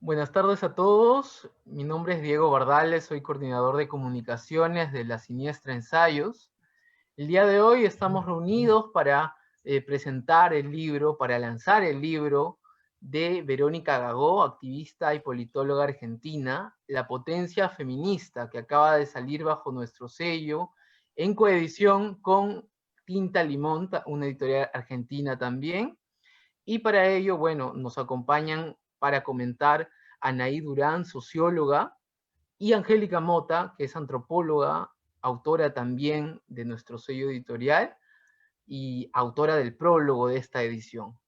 Buenas tardes a todos. Mi nombre es Diego Bardales, soy coordinador de comunicaciones de La Siniestra Ensayos. El día de hoy estamos reunidos para presentar el libro, para lanzar el libro de Verónica Gagó, activista y politóloga argentina, La Potencia Feminista, que acaba de salir bajo nuestro sello, en coedición con Tinta Limón, una editorial argentina también. Y para ello, bueno, nos acompañan para comentar Anaí Durán, socióloga, y Angélica Mota, que es antropóloga, autora también de nuestro sello editorial y autora del prólogo de esta edición.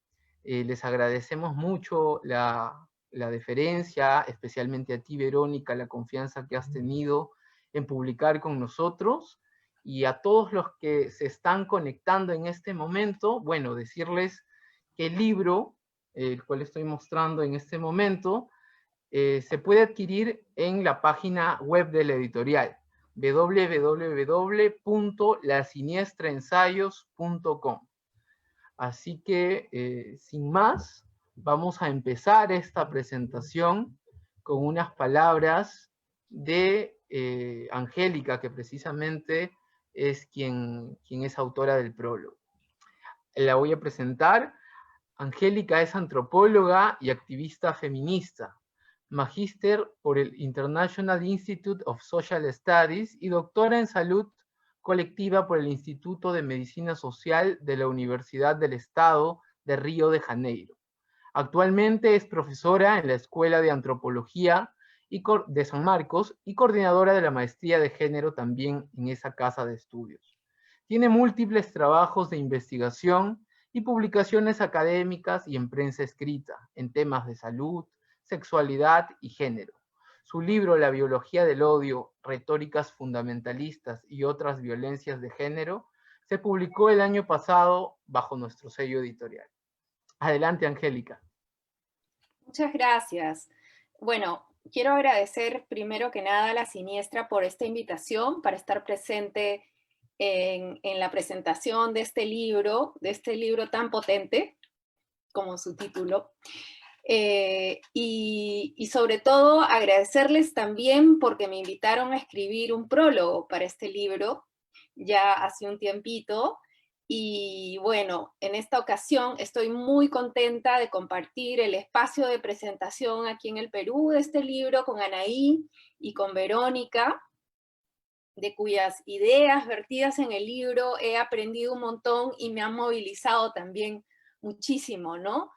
Les agradecemos mucho la deferencia, especialmente a ti, Verónica, la confianza que has tenido en publicar con nosotros, y a todos los que se están conectando en este momento, bueno, decirles que el libro, el cual estoy mostrando en este momento, se puede adquirir en la página web de la editorial, www.lasiniestraensayos.com. Así que, sin más, vamos a empezar esta presentación con unas palabras de Angélica, que precisamente es quien es autora del prólogo. La voy a presentar. Angélica es antropóloga y activista feminista, magíster por el International Institute of Social Studies y doctora en salud colectiva por el Instituto de Medicina Social de la Universidad del Estado de Río de Janeiro. Actualmente es profesora en la Escuela de Antropología de San Marcos y coordinadora de la maestría de género también en esa casa de estudios. Tiene múltiples trabajos de investigación y publicaciones académicas y en prensa escrita en temas de salud, sexualidad y género. Su libro La biología del odio, retóricas fundamentalistas y otras violencias de género se publicó el año pasado bajo nuestro sello editorial. Adelante, Angélica. Muchas gracias. Bueno, quiero agradecer primero que nada a La Siniestra por esta invitación para estar presente en la presentación de este libro tan potente como su título. Y sobre todo agradecerles también porque me invitaron a escribir un prólogo para este libro ya hace un tiempito. Y bueno, en esta ocasión estoy muy contenta de compartir el espacio de presentación aquí en el Perú de este libro con Anaí y con Verónica, de cuyas ideas vertidas en el libro he aprendido un montón y me han movilizado también muchísimo, ¿no?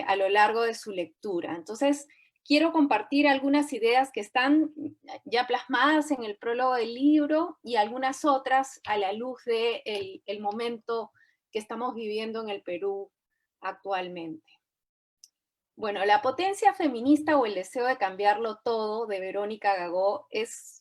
A lo largo de su lectura. Entonces, quiero compartir algunas ideas que están ya plasmadas en el prólogo del libro y algunas otras a la luz del el momento que estamos viviendo en el Perú actualmente. Bueno, La potencia feminista o el deseo de cambiarlo todo, de Verónica Gagó,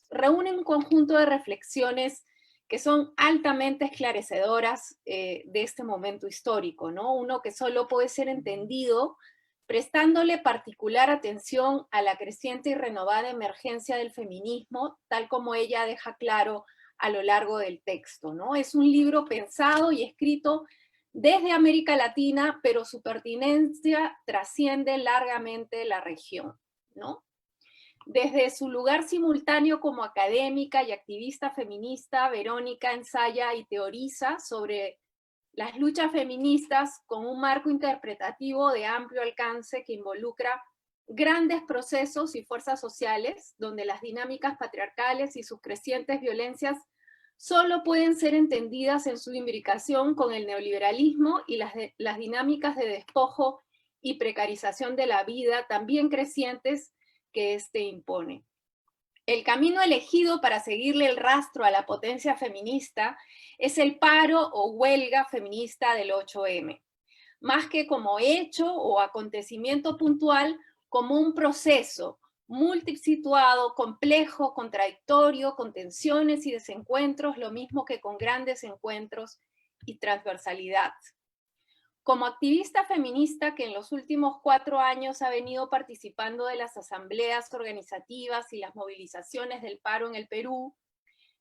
reúne un conjunto de reflexiones que son altamente esclarecedoras de este momento histórico, ¿no? Uno que solo puede ser entendido prestándole particular atención a la creciente y renovada emergencia del feminismo, tal como ella deja claro a lo largo del texto, ¿no? Es un libro pensado y escrito desde América Latina, pero su pertinencia trasciende largamente la región, ¿no? Desde su lugar simultáneo como académica y activista feminista, Verónica ensaya y teoriza sobre las luchas feministas con un marco interpretativo de amplio alcance que involucra grandes procesos y fuerzas sociales, donde las dinámicas patriarcales y sus crecientes violencias solo pueden ser entendidas en su imbricación con el neoliberalismo y las dinámicas de despojo y precarización de la vida también crecientes que éste impone. El camino elegido para seguirle el rastro a la potencia feminista es el paro o huelga feminista del 8M, más que como hecho o acontecimiento puntual, como un proceso multisituado, complejo, contradictorio, con tensiones y desencuentros, lo mismo que con grandes encuentros y transversalidad. Como activista feminista que en los últimos 4 años ha venido participando de las asambleas organizativas y las movilizaciones del paro en el Perú,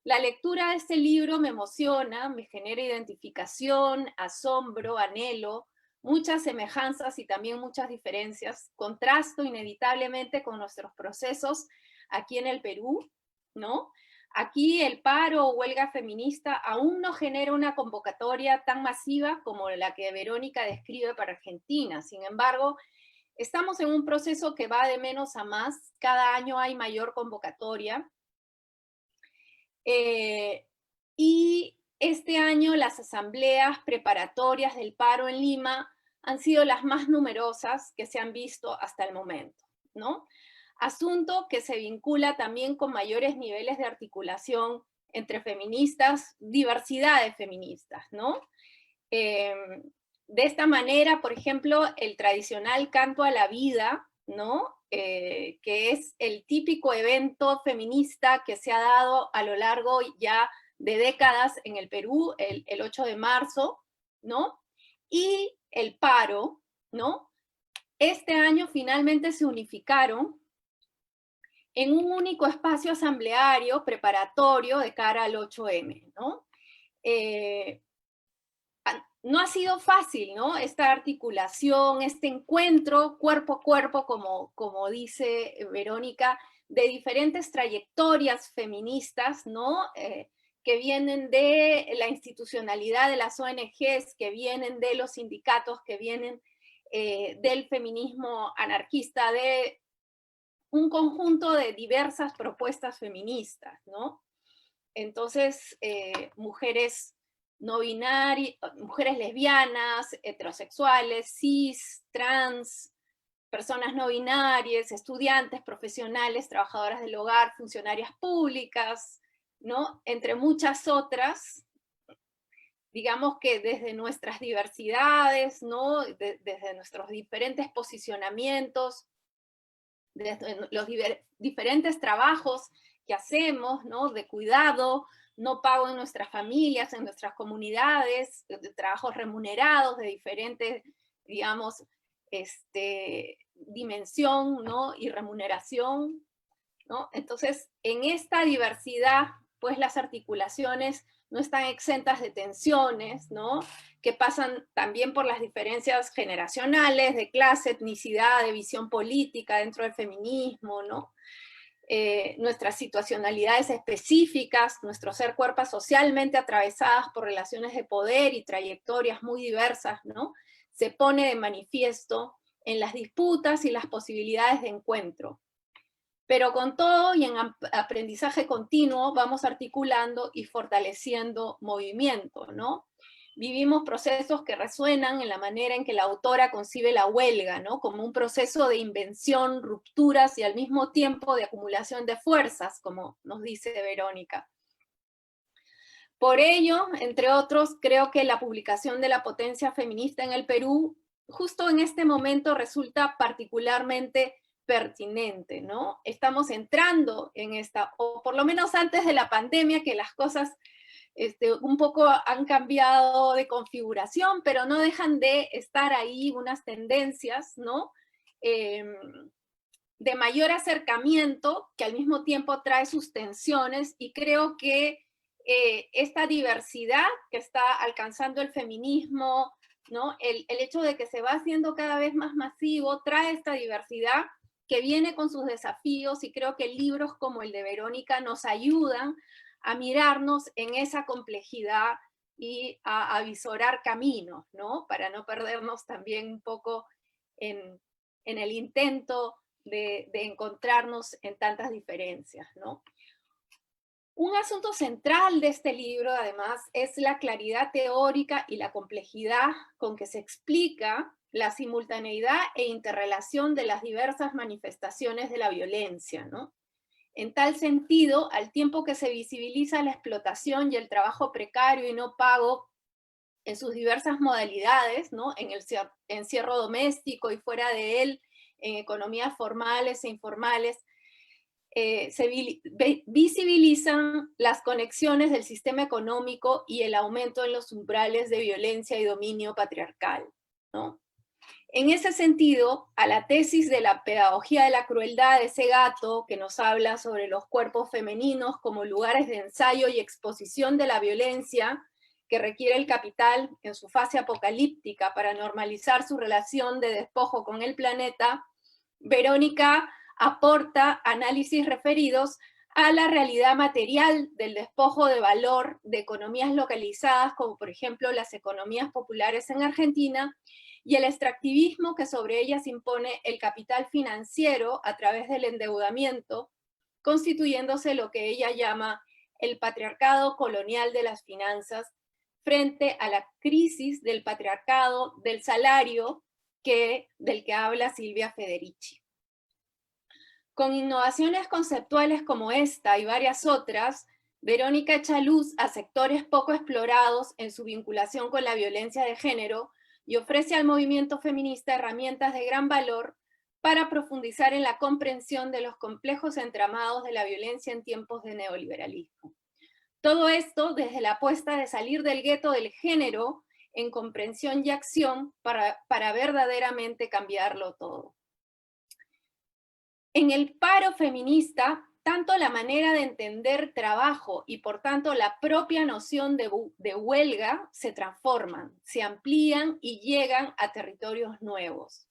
la lectura de este libro me emociona, me genera identificación, asombro, anhelo, muchas semejanzas y también muchas diferencias. Contrasto inevitablemente con nuestros procesos aquí en el Perú, ¿no? Aquí el paro o huelga feminista aún no genera una convocatoria tan masiva como la que Verónica describe para Argentina. Sin embargo, estamos en un proceso que va de menos a más. Cada año hay mayor convocatoria. Y este año las asambleas preparatorias del paro en Lima han sido las más numerosas que se han visto hasta el momento, ¿no? Asunto que se vincula también con mayores niveles de articulación entre feministas, diversidad de feministas, ¿no? De esta manera, por ejemplo, el tradicional canto a la vida, ¿no? Que es el típico evento feminista que se ha dado a lo largo ya de décadas en el Perú, el 8 de marzo, ¿no? Y el paro, ¿no? Este año finalmente se unificaron en un único espacio asambleario preparatorio de cara al 8M, ¿no? No ha sido fácil, ¿no? Esta articulación, este encuentro cuerpo a cuerpo, como dice Verónica, de diferentes trayectorias feministas, ¿no? Que vienen de la institucionalidad de las ONGs, que vienen de los sindicatos, que vienen del feminismo anarquista, de un conjunto de diversas propuestas feministas, ¿no? Entonces, mujeres no binarias, mujeres lesbianas, heterosexuales, cis, trans, personas no binarias, estudiantes, profesionales, trabajadoras del hogar, funcionarias públicas, ¿no? Entre muchas otras, digamos que desde nuestras diversidades, ¿no? Desde nuestros diferentes posicionamientos, desde los diferentes trabajos que hacemos, ¿no? De cuidado, no pago en nuestras familias, en nuestras comunidades, de trabajos remunerados de diferentes, digamos, dimensión, ¿no? Y remuneración, ¿no? Entonces, en esta diversidad, pues las articulaciones no están exentas de tensiones, ¿no? Que pasan también por las diferencias generacionales, de clase, etnicidad, de visión política dentro del feminismo, ¿no? Nuestras situacionalidades específicas, nuestro ser cuerpos socialmente atravesadas por relaciones de poder y trayectorias muy diversas, ¿no? Se pone de manifiesto en las disputas y las posibilidades de encuentro. Pero con todo y en aprendizaje continuo vamos articulando y fortaleciendo movimiento, ¿no? Vivimos procesos que resuenan en la manera en que la autora concibe la huelga, ¿no? Como un proceso de invención, rupturas y al mismo tiempo de acumulación de fuerzas, como nos dice Verónica. Por ello, entre otros, creo que la publicación de La potencia feminista en el Perú, justo en este momento resulta particularmente pertinente, ¿no? Estamos entrando en esta, o por lo menos antes de la pandemia, que las cosas un poco han cambiado de configuración, pero no dejan de estar ahí unas tendencias, ¿no? De mayor acercamiento, que al mismo tiempo trae sus tensiones, y creo que esta diversidad que está alcanzando el feminismo, ¿no? El hecho de que se va haciendo cada vez más masivo, trae esta diversidad que viene con sus desafíos, y creo que libros como el de Verónica nos ayudan a mirarnos en esa complejidad y a visorar caminos, ¿no? Para no perdernos también un poco en el intento de encontrarnos en tantas diferencias, ¿no? Un asunto central de este libro, además, es la claridad teórica y la complejidad con que se explica la simultaneidad e interrelación de las diversas manifestaciones de la violencia, ¿no? En tal sentido, al tiempo que se visibiliza la explotación y el trabajo precario y no pago en sus diversas modalidades, ¿no? En el encierro doméstico y fuera de él, en economías formales e informales, se visibilizan las conexiones del sistema económico y el aumento en los umbrales de violencia y dominio patriarcal, ¿no? En ese sentido, a la tesis de la pedagogía de la crueldad de Segato, que nos habla sobre los cuerpos femeninos como lugares de ensayo y exposición de la violencia, que requiere el capital en su fase apocalíptica para normalizar su relación de despojo con el planeta, Verónica aporta análisis referidos a la realidad material del despojo de valor de economías localizadas, como por ejemplo las economías populares en Argentina, y el extractivismo que sobre ellas impone el capital financiero a través del endeudamiento, constituyéndose lo que ella llama el patriarcado colonial de las finanzas, frente a la crisis del patriarcado del salario del que habla Silvia Federici. Con innovaciones conceptuales como esta y varias otras, Verónica echa luz a sectores poco explorados en su vinculación con la violencia de género y ofrece al movimiento feminista herramientas de gran valor para profundizar en la comprensión de los complejos entramados de la violencia en tiempos de neoliberalismo. Todo esto desde la apuesta de salir del gueto del género en comprensión y acción para verdaderamente cambiarlo todo. En el paro feminista, tanto la manera de entender trabajo y por tanto la propia noción de huelga se transforman, se amplían y llegan a territorios nuevos.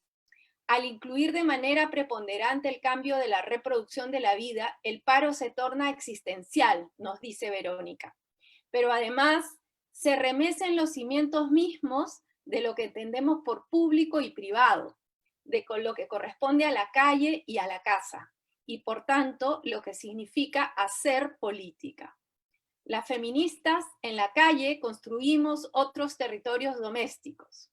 Al incluir de manera preponderante el cambio de la reproducción de la vida, el paro se torna existencial, nos dice Verónica. Pero además se remecen los cimientos mismos de lo que entendemos por público y privado, de lo que corresponde a la calle y a la casa, y por tanto lo que significa hacer política. Las feministas en la calle construimos otros territorios domésticos.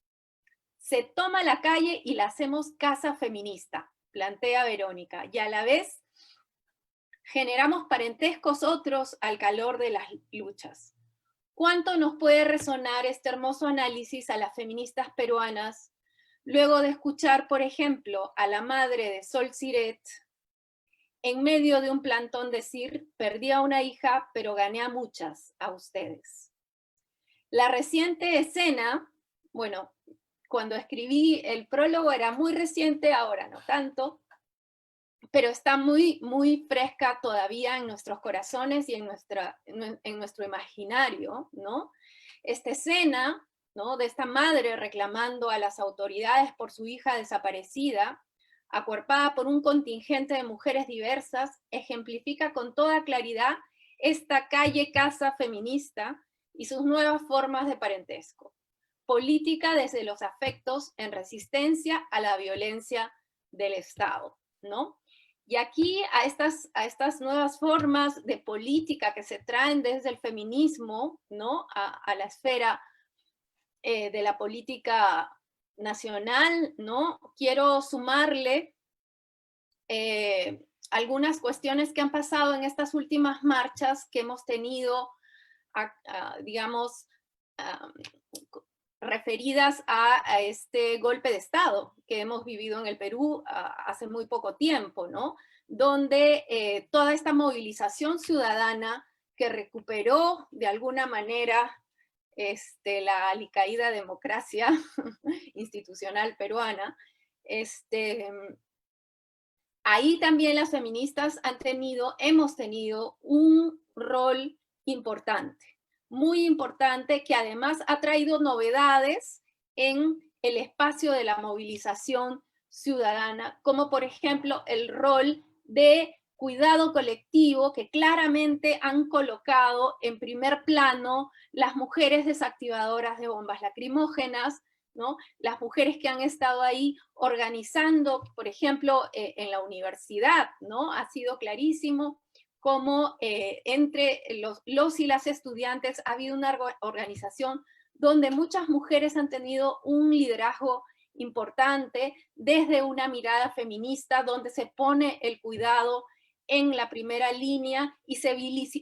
Se toma la calle y la hacemos casa feminista, plantea Verónica, y a la vez generamos parentescos otros al calor de las luchas. ¿Cuánto nos puede resonar este hermoso análisis a las feministas peruanas luego de escuchar, por ejemplo, a la madre de Sol Siret en medio de un plantón decir: perdí a una hija, pero gané a muchas, a ustedes? La reciente escena, bueno, cuando escribí el prólogo era muy reciente, ahora no tanto, pero está muy, muy fresca todavía en nuestros corazones y en nuestro imaginario, ¿no? Esta escena, ¿no?, de esta madre reclamando a las autoridades por su hija desaparecida, acuerpada por un contingente de mujeres diversas, ejemplifica con toda claridad esta calle-casa feminista y sus nuevas formas de parentesco. Política desde los afectos en resistencia a la violencia del Estado, ¿no? Y aquí a estas nuevas formas de política que se traen desde el feminismo, ¿no?, a la esfera de la política nacional, ¿no?, quiero sumarle algunas cuestiones que han pasado en estas últimas marchas que hemos tenido, digamos, referidas a este golpe de Estado que hemos vivido en el Perú hace muy poco tiempo, ¿no? Donde toda esta movilización ciudadana que recuperó de alguna manera la alicaída democracia institucional peruana, ahí también las feministas hemos tenido un rol importante, muy importante, que además ha traído novedades en el espacio de la movilización ciudadana, como por ejemplo el rol de cuidado colectivo que claramente han colocado en primer plano las mujeres desactivadoras de bombas lacrimógenas, ¿no?, las mujeres que han estado ahí organizando, por ejemplo, en la universidad, ¿no? Ha sido clarísimo cómo entre los y las estudiantes ha habido una organización donde muchas mujeres han tenido un liderazgo importante desde una mirada feminista, donde se pone el cuidado en la primera línea y se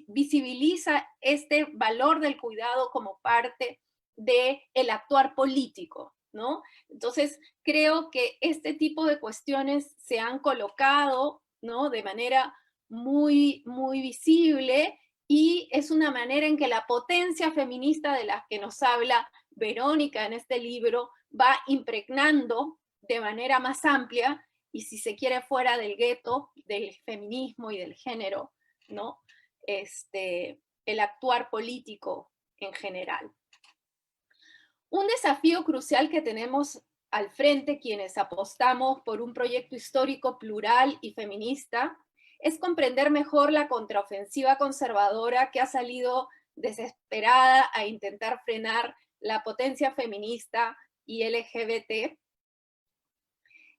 visibiliza este valor del cuidado como parte del actuar político, ¿no? Entonces, creo que este tipo de cuestiones se han colocado, ¿no?, de manera muy, muy visible, y es una manera en que la potencia feminista de la que nos habla Verónica en este libro va impregnando de manera más amplia, y si se quiere fuera del gueto del feminismo y del género, ¿no?, el actuar político en general. Un desafío crucial que tenemos al frente quienes apostamos por un proyecto histórico plural y feminista es comprender mejor la contraofensiva conservadora que ha salido desesperada a intentar frenar la potencia feminista y LGBT.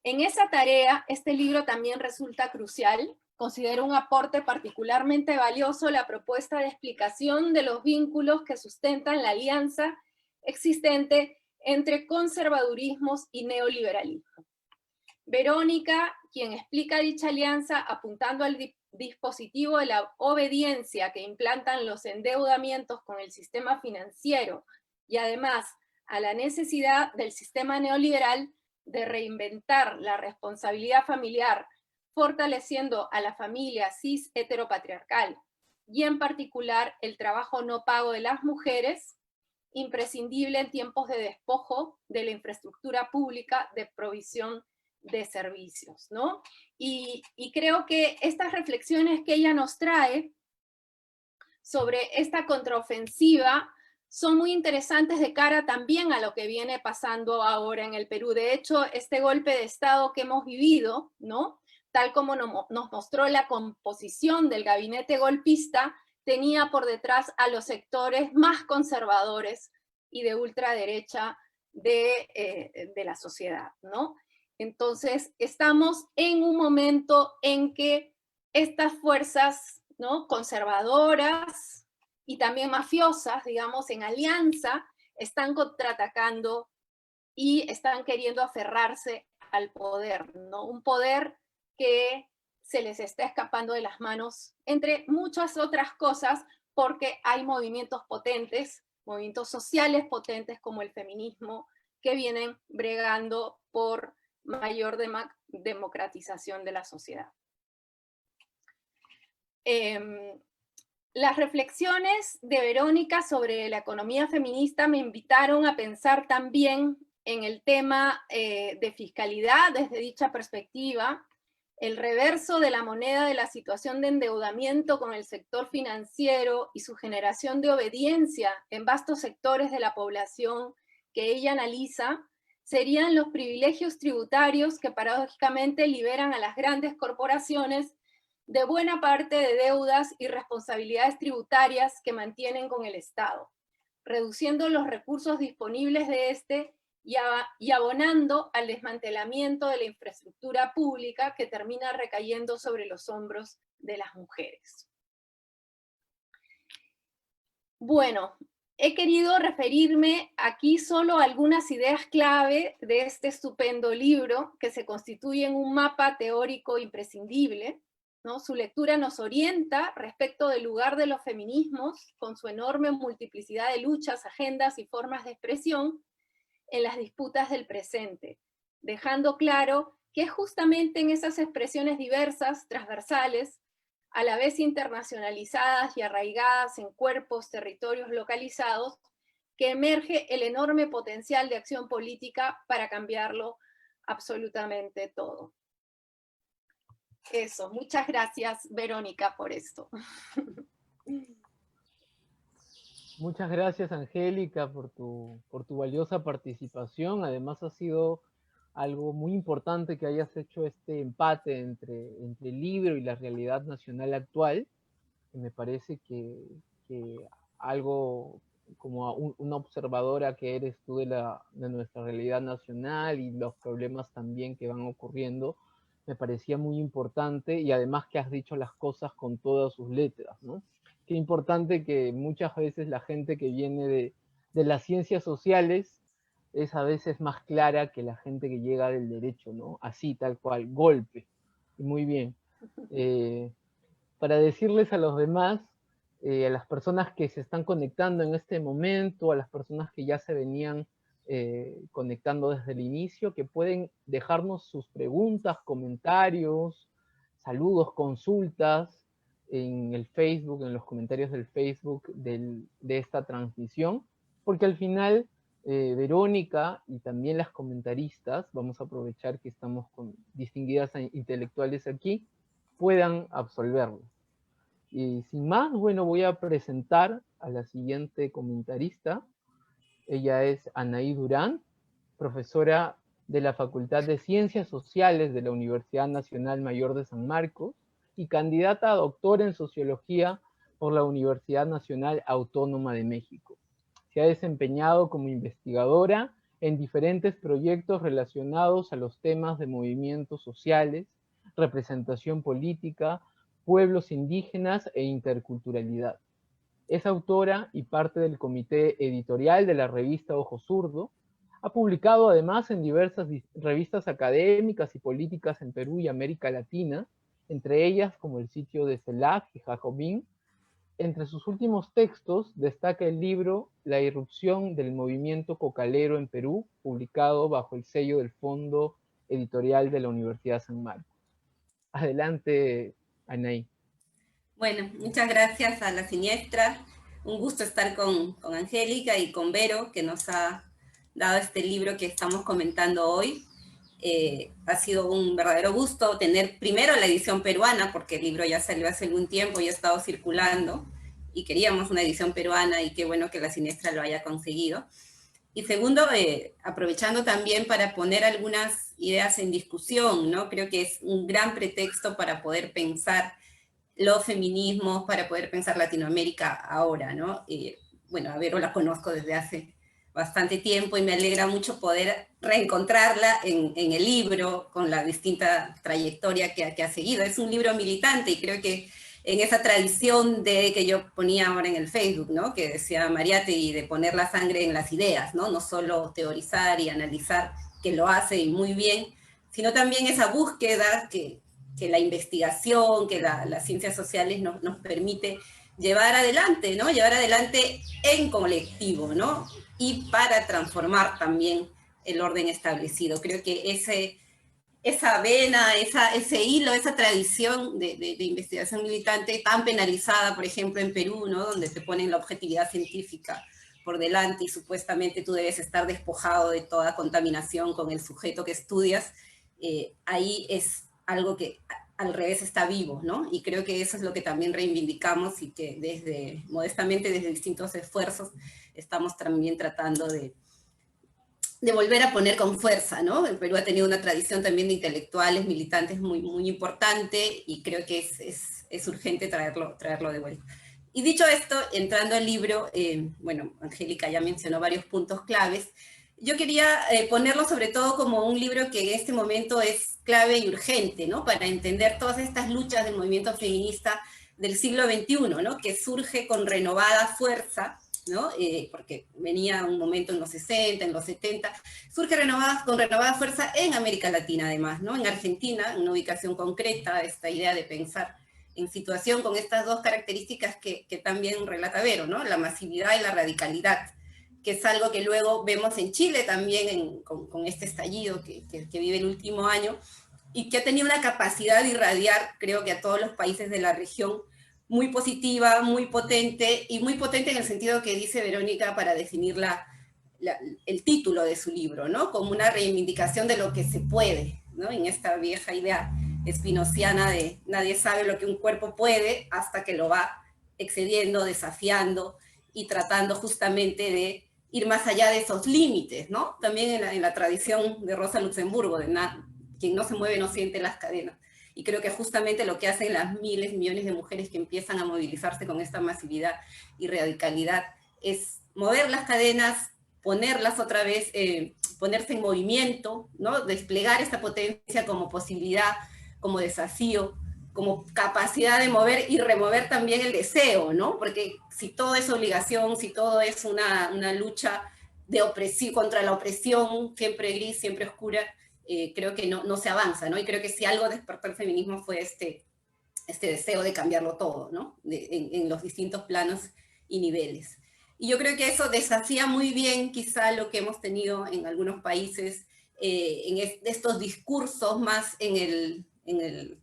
En esa tarea, este libro también resulta crucial. Considero un aporte particularmente valioso la propuesta de explicación de los vínculos que sustentan la alianza existente entre conservadurismos y neoliberalismo. Verónica, quien explica dicha alianza apuntando al dispositivo de la obediencia que implantan los endeudamientos con el sistema financiero y además a la necesidad del sistema neoliberal de reinventar la responsabilidad familiar, fortaleciendo a la familia cis heteropatriarcal y en particular el trabajo no pago de las mujeres, imprescindible en tiempos de despojo de la infraestructura pública de provisión de servicios, ¿no? Y creo que estas reflexiones que ella nos trae sobre esta contraofensiva son muy interesantes de cara también a lo que viene pasando ahora en el Perú. De hecho, este golpe de Estado que hemos vivido, ¿no? Tal como nos mostró la composición del gabinete golpista, tenía por detrás a los sectores más conservadores y de ultraderecha de la sociedad, ¿no? Entonces, estamos en un momento en que estas fuerzas, ¿no?, conservadoras y también mafiosas, digamos, en alianza, están contraatacando y están queriendo aferrarse al poder, ¿no? Un poder que se les está escapando de las manos, entre muchas otras cosas, porque hay movimientos potentes, movimientos sociales potentes como el feminismo, que vienen bregando por mayor democratización de la sociedad. Las reflexiones de Verónica sobre la economía feminista me invitaron a pensar también en el tema de fiscalidad desde dicha perspectiva, el reverso de la moneda de la situación de endeudamiento con el sector financiero y su generación de obediencia en vastos sectores de la población que ella analiza, serían los privilegios tributarios que paradójicamente liberan a las grandes corporaciones de buena parte de deudas y responsabilidades tributarias que mantienen con el Estado, reduciendo los recursos disponibles de este y abonando al desmantelamiento de la infraestructura pública que termina recayendo sobre los hombros de las mujeres. Bueno, he querido referirme aquí solo a algunas ideas clave de este estupendo libro que se constituye en un mapa teórico imprescindible, ¿no? Su lectura nos orienta respecto del lugar de los feminismos, con su enorme multiplicidad de luchas, agendas y formas de expresión en las disputas del presente, dejando claro que es justamente en esas expresiones diversas, transversales, a la vez internacionalizadas y arraigadas en cuerpos, territorios localizados, que emerge el enorme potencial de acción política para cambiarlo absolutamente todo. Eso, muchas gracias, Verónica, por esto. Muchas gracias, Angélica, por tu valiosa participación. Además, ha sido algo muy importante que hayas hecho este empate entre el libro y la realidad nacional actual. Que me parece que algo como una observadora que eres tú de nuestra realidad nacional y los problemas también que van ocurriendo, me parecía muy importante, y además que has dicho las cosas con todas sus letras, ¿no? Qué importante que muchas veces la gente que viene de las ciencias sociales es a veces más clara que la gente que llega del derecho, ¿no? Así, tal cual, golpe. Muy bien. Para decirles a los demás, a las personas que se están conectando en este momento, a las personas que ya se venían conectando desde el inicio, que pueden dejarnos sus preguntas, comentarios, saludos, consultas en el Facebook, en los comentarios del Facebook de esta transmisión, porque al final Verónica y también las comentaristas, vamos a aprovechar que estamos con distinguidas intelectuales aquí, puedan absolverlo. Y sin más, bueno, voy a presentar a la siguiente comentarista. Ella es Anaí Durán, profesora de la Facultad de Ciencias Sociales de la Universidad Nacional Mayor de San Marcos y candidata a doctora en Sociología por la Universidad Nacional Autónoma de México. Se ha desempeñado como investigadora en diferentes proyectos relacionados a los temas de movimientos sociales, representación política, pueblos indígenas e interculturalidad. Es autora y parte del comité editorial de la revista Ojo Zurdo. Ha publicado además en diversas revistas académicas y políticas en Perú y América Latina, entre ellas como el sitio de CELAC y Jacobin. Entre sus últimos textos destaca el libro La irrupción del movimiento cocalero en Perú, publicado bajo el sello del Fondo Editorial de la Universidad San Marcos. Adelante, Anaí. Bueno, muchas gracias a la siniestra. Un gusto estar con Angélica y con Vero, que nos ha dado este libro que estamos comentando hoy. Ha sido un verdadero gusto tener primero la edición peruana, porque el libro ya salió hace algún tiempo y ha estado circulando, y queríamos una edición peruana, y qué bueno que la siniestra lo haya conseguido. Y segundo, aprovechando también para poner algunas ideas en discusión, ¿no? Creo que es un gran pretexto para poder pensar los feminismos, para poder pensar Latinoamérica ahora, ¿no? Bueno, a Vero la conozco desde hace bastante tiempo y me alegra mucho poder reencontrarla en el libro, con la distinta trayectoria que ha seguido. Es un libro militante y creo que en esa tradición de que yo ponía ahora en el Facebook, ¿no? Que decía Mariátegui, de poner la sangre en las ideas, ¿no? No solo teorizar y analizar, que lo hace y muy bien, sino también esa búsqueda que la investigación, que las ciencias sociales nos permite llevar adelante, ¿no? Llevar adelante en colectivo, ¿no? Y para transformar también el orden establecido. Creo que esa vena, ese hilo, esa tradición de investigación militante tan penalizada, por ejemplo, en Perú, ¿no? Donde te ponen la objetividad científica por delante y supuestamente tú debes estar despojado de toda contaminación con el sujeto que estudias, ahí es algo que al revés está vivo, ¿no? Y creo que eso es lo que también reivindicamos y que modestamente desde distintos esfuerzos estamos también tratando de volver a poner con fuerza, ¿no? El Perú ha tenido una tradición también de intelectuales, militantes muy, muy importante y creo que es urgente traerlo de vuelta. Y dicho esto, entrando al libro, bueno, Angélica ya mencionó varios puntos claves. Yo quería ponerlo sobre todo como un libro que en este momento es clave y urgente, ¿no? Para entender todas estas luchas del movimiento feminista del siglo XXI, ¿no? Que surge con renovada fuerza, ¿no? Porque venía un momento en los 60, en los 70, surge con renovada fuerza en América Latina además, ¿no? En Argentina, en una ubicación concreta, esta idea de pensar en situación con estas dos características que también relata Vero, ¿no? La masividad y la radicalidad, que es algo que luego vemos en Chile también con este estallido que vive el último año, y que ha tenido una capacidad de irradiar, creo que a todos los países de la región, muy positiva, muy potente, y muy potente en el sentido que dice Verónica para definir el título de su libro, ¿no? Como una reivindicación de lo que se puede, ¿no? En esta vieja idea espinociana de nadie sabe lo que un cuerpo puede hasta que lo va excediendo, desafiando y tratando justamente de ir más allá de esos límites, ¿no? También en la tradición de Rosa Luxemburgo, de quien no se mueve no siente las cadenas. Y creo que justamente lo que hacen las miles, millones de mujeres que empiezan a movilizarse con esta masividad y radicalidad es mover las cadenas, ponerlas otra vez, ponerse en movimiento, ¿no? Desplegar esta potencia como posibilidad, como desafío, como capacidad de mover y remover también el deseo, ¿no? Porque si todo es obligación, si todo es una lucha de opresión, contra la opresión, siempre gris, siempre oscura, creo que no se avanza, ¿no? Y creo que si algo despertó el feminismo fue este deseo de cambiarlo todo, ¿no? En los distintos planos y niveles. Y yo creo que eso desafía muy bien quizá lo que hemos tenido en algunos países, en estos discursos más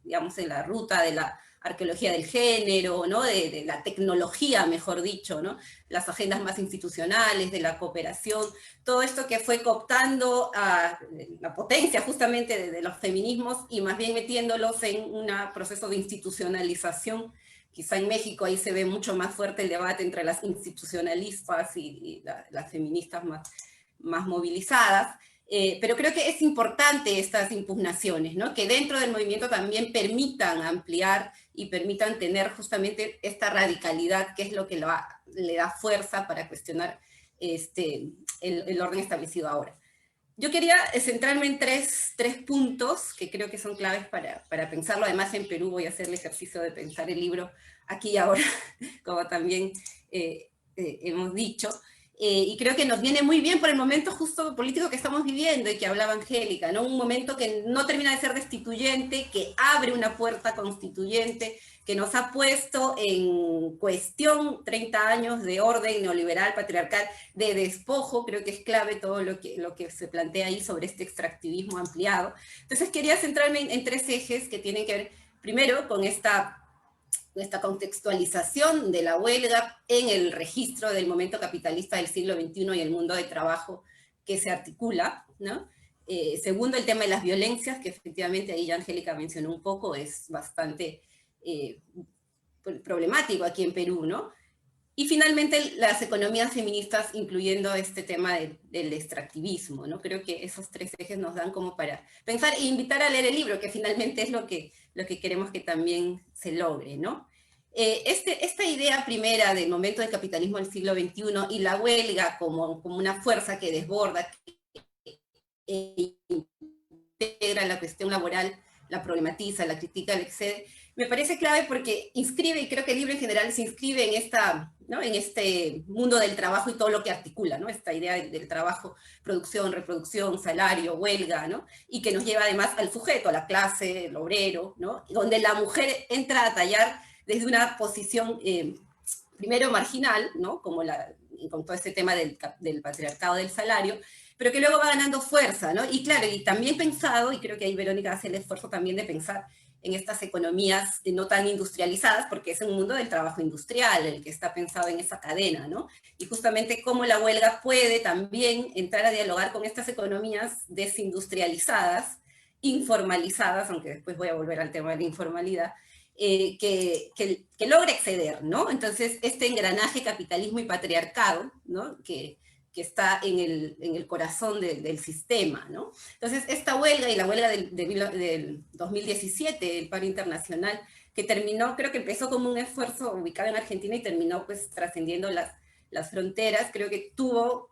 digamos, en la ruta de la arqueología del género, ¿no? de la tecnología, mejor dicho, ¿no? Las agendas más institucionales, de la cooperación, todo esto que fue cooptando a la potencia justamente de los feminismos y más bien metiéndolos en un proceso de institucionalización quizá en México ahí se ve mucho más fuerte el debate entre las institucionalistas y las feministas más movilizadas, pero creo que es importante estas impugnaciones, ¿no? Que dentro del movimiento también permitan ampliar y permitan tener justamente esta radicalidad, que es lo que le da fuerza para cuestionar el orden establecido ahora. Yo quería centrarme en tres puntos que creo que son claves para pensarlo. Además, en Perú voy a hacer el ejercicio de pensar el libro aquí y ahora, como también hemos dicho. Y creo que nos viene muy bien por el momento justo político que estamos viviendo y que hablaba Angélica, ¿no? Un momento que no termina de ser destituyente, que abre una puerta constituyente, que nos ha puesto en cuestión 30 años de orden neoliberal, patriarcal, de despojo. Creo que es clave todo lo que se plantea ahí sobre este extractivismo ampliado. Entonces quería centrarme en tres ejes que tienen que ver, primero, con esta contextualización de la huelga en el registro del momento capitalista del siglo XXI y el mundo de trabajo que se articula, ¿no? Segundo, el tema de las violencias, que efectivamente ahí ya Angélica mencionó un poco, es bastante problemático aquí en Perú, ¿no? Y finalmente las economías feministas, incluyendo este tema del extractivismo, ¿no? Creo que esos tres ejes nos dan como para pensar e invitar a leer el libro, que finalmente es lo que queremos que también se logre, ¿no? Esta idea primera del momento del capitalismo del siglo XXI y la huelga como una fuerza que desborda, que integra la cuestión laboral, la problematiza, la critica, la excede, me parece clave porque inscribe, y creo que el libro en general se inscribe ¿no? En este mundo del trabajo y todo lo que articula, ¿no? Esta idea del trabajo, producción, reproducción, salario, huelga, ¿no? Y que nos lleva además al sujeto, a la clase, el obrero, ¿no? Donde la mujer entra a tallar desde una posición, primero marginal, ¿no? Con todo este tema del patriarcado del salario, pero que luego va ganando fuerza, ¿no? Y claro, y también pensado, y creo que ahí Verónica hace el esfuerzo también de pensar en estas economías no tan industrializadas, porque es un mundo del trabajo industrial el que está pensado en esa cadena, ¿no? Y justamente cómo la huelga puede también entrar a dialogar con estas economías desindustrializadas, informalizadas, aunque después voy a volver al tema de la informalidad, que logre exceder, ¿no? Entonces, este engranaje capitalismo y patriarcado, ¿no? Que está en el corazón del sistema, ¿no? Entonces, esta huelga y la huelga del 2017, el paro internacional, que terminó, creo que empezó como un esfuerzo ubicado en Argentina y terminó pues trascendiendo las fronteras, creo que tuvo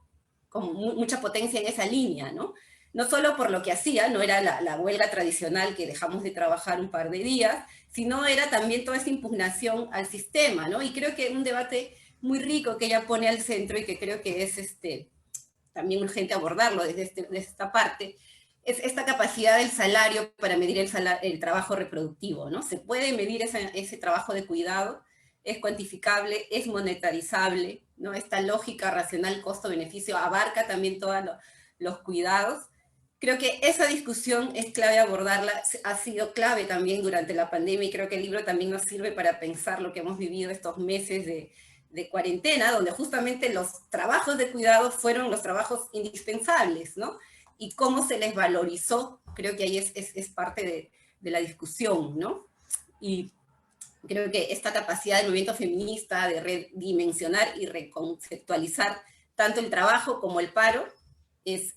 como mucha potencia en esa línea, ¿no? No solo por lo que hacía, no era la huelga tradicional que dejamos de trabajar un par de días, sino era también toda esa impugnación al sistema, ¿no? Y creo que un debate muy rico que ella pone al centro y que creo que es también urgente abordarlo desde esta parte, es esta capacidad del salario para medir el trabajo reproductivo, ¿no? Se puede medir ese trabajo de cuidado, es cuantificable, es monetarizable, ¿no? Esta lógica racional costo-beneficio abarca también todos los cuidados. Creo que esa discusión es clave abordarla, ha sido clave también durante la pandemia y creo que el libro también nos sirve para pensar lo que hemos vivido estos meses de cuarentena, donde justamente los trabajos de cuidado fueron los trabajos indispensables, ¿no? Y cómo se les valorizó, creo que ahí es parte de la discusión, ¿no? Y creo que esta capacidad del movimiento feminista de redimensionar y reconceptualizar tanto el trabajo como el paro es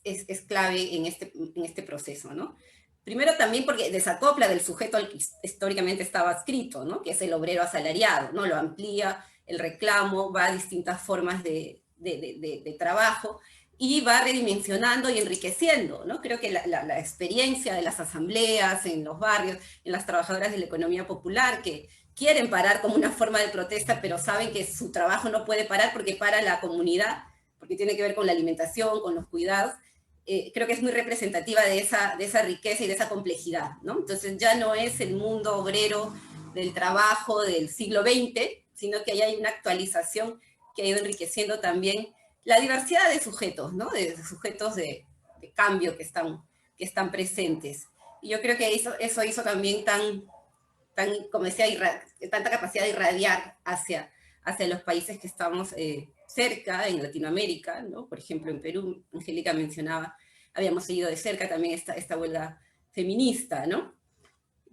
clave en este proceso, ¿no? Primero también porque desacopla del sujeto al que históricamente estaba adscrito, ¿no? Que es el obrero asalariado, ¿no? Lo amplía el reclamo, va a distintas formas de trabajo y va redimensionando y enriqueciendo, ¿no? Creo que la experiencia de las asambleas en los barrios, en las trabajadoras de la economía popular, que quieren parar como una forma de protesta, pero saben que su trabajo no puede parar porque para la comunidad, porque tiene que ver con la alimentación, con los cuidados, creo que es muy representativa de esa riqueza y de esa complejidad, ¿no? Entonces ya no es el mundo obrero del trabajo del siglo XX, sino que ahí hay una actualización que ha ido enriqueciendo también la diversidad de sujetos, ¿no? De sujetos de cambio que están presentes. Y yo creo que eso hizo también como decía, tanta capacidad de irradiar hacia los países que estamos cerca, en Latinoamérica, ¿no? Por ejemplo, en Perú, Angélica mencionaba, habíamos seguido de cerca también esta huelga feminista, ¿no?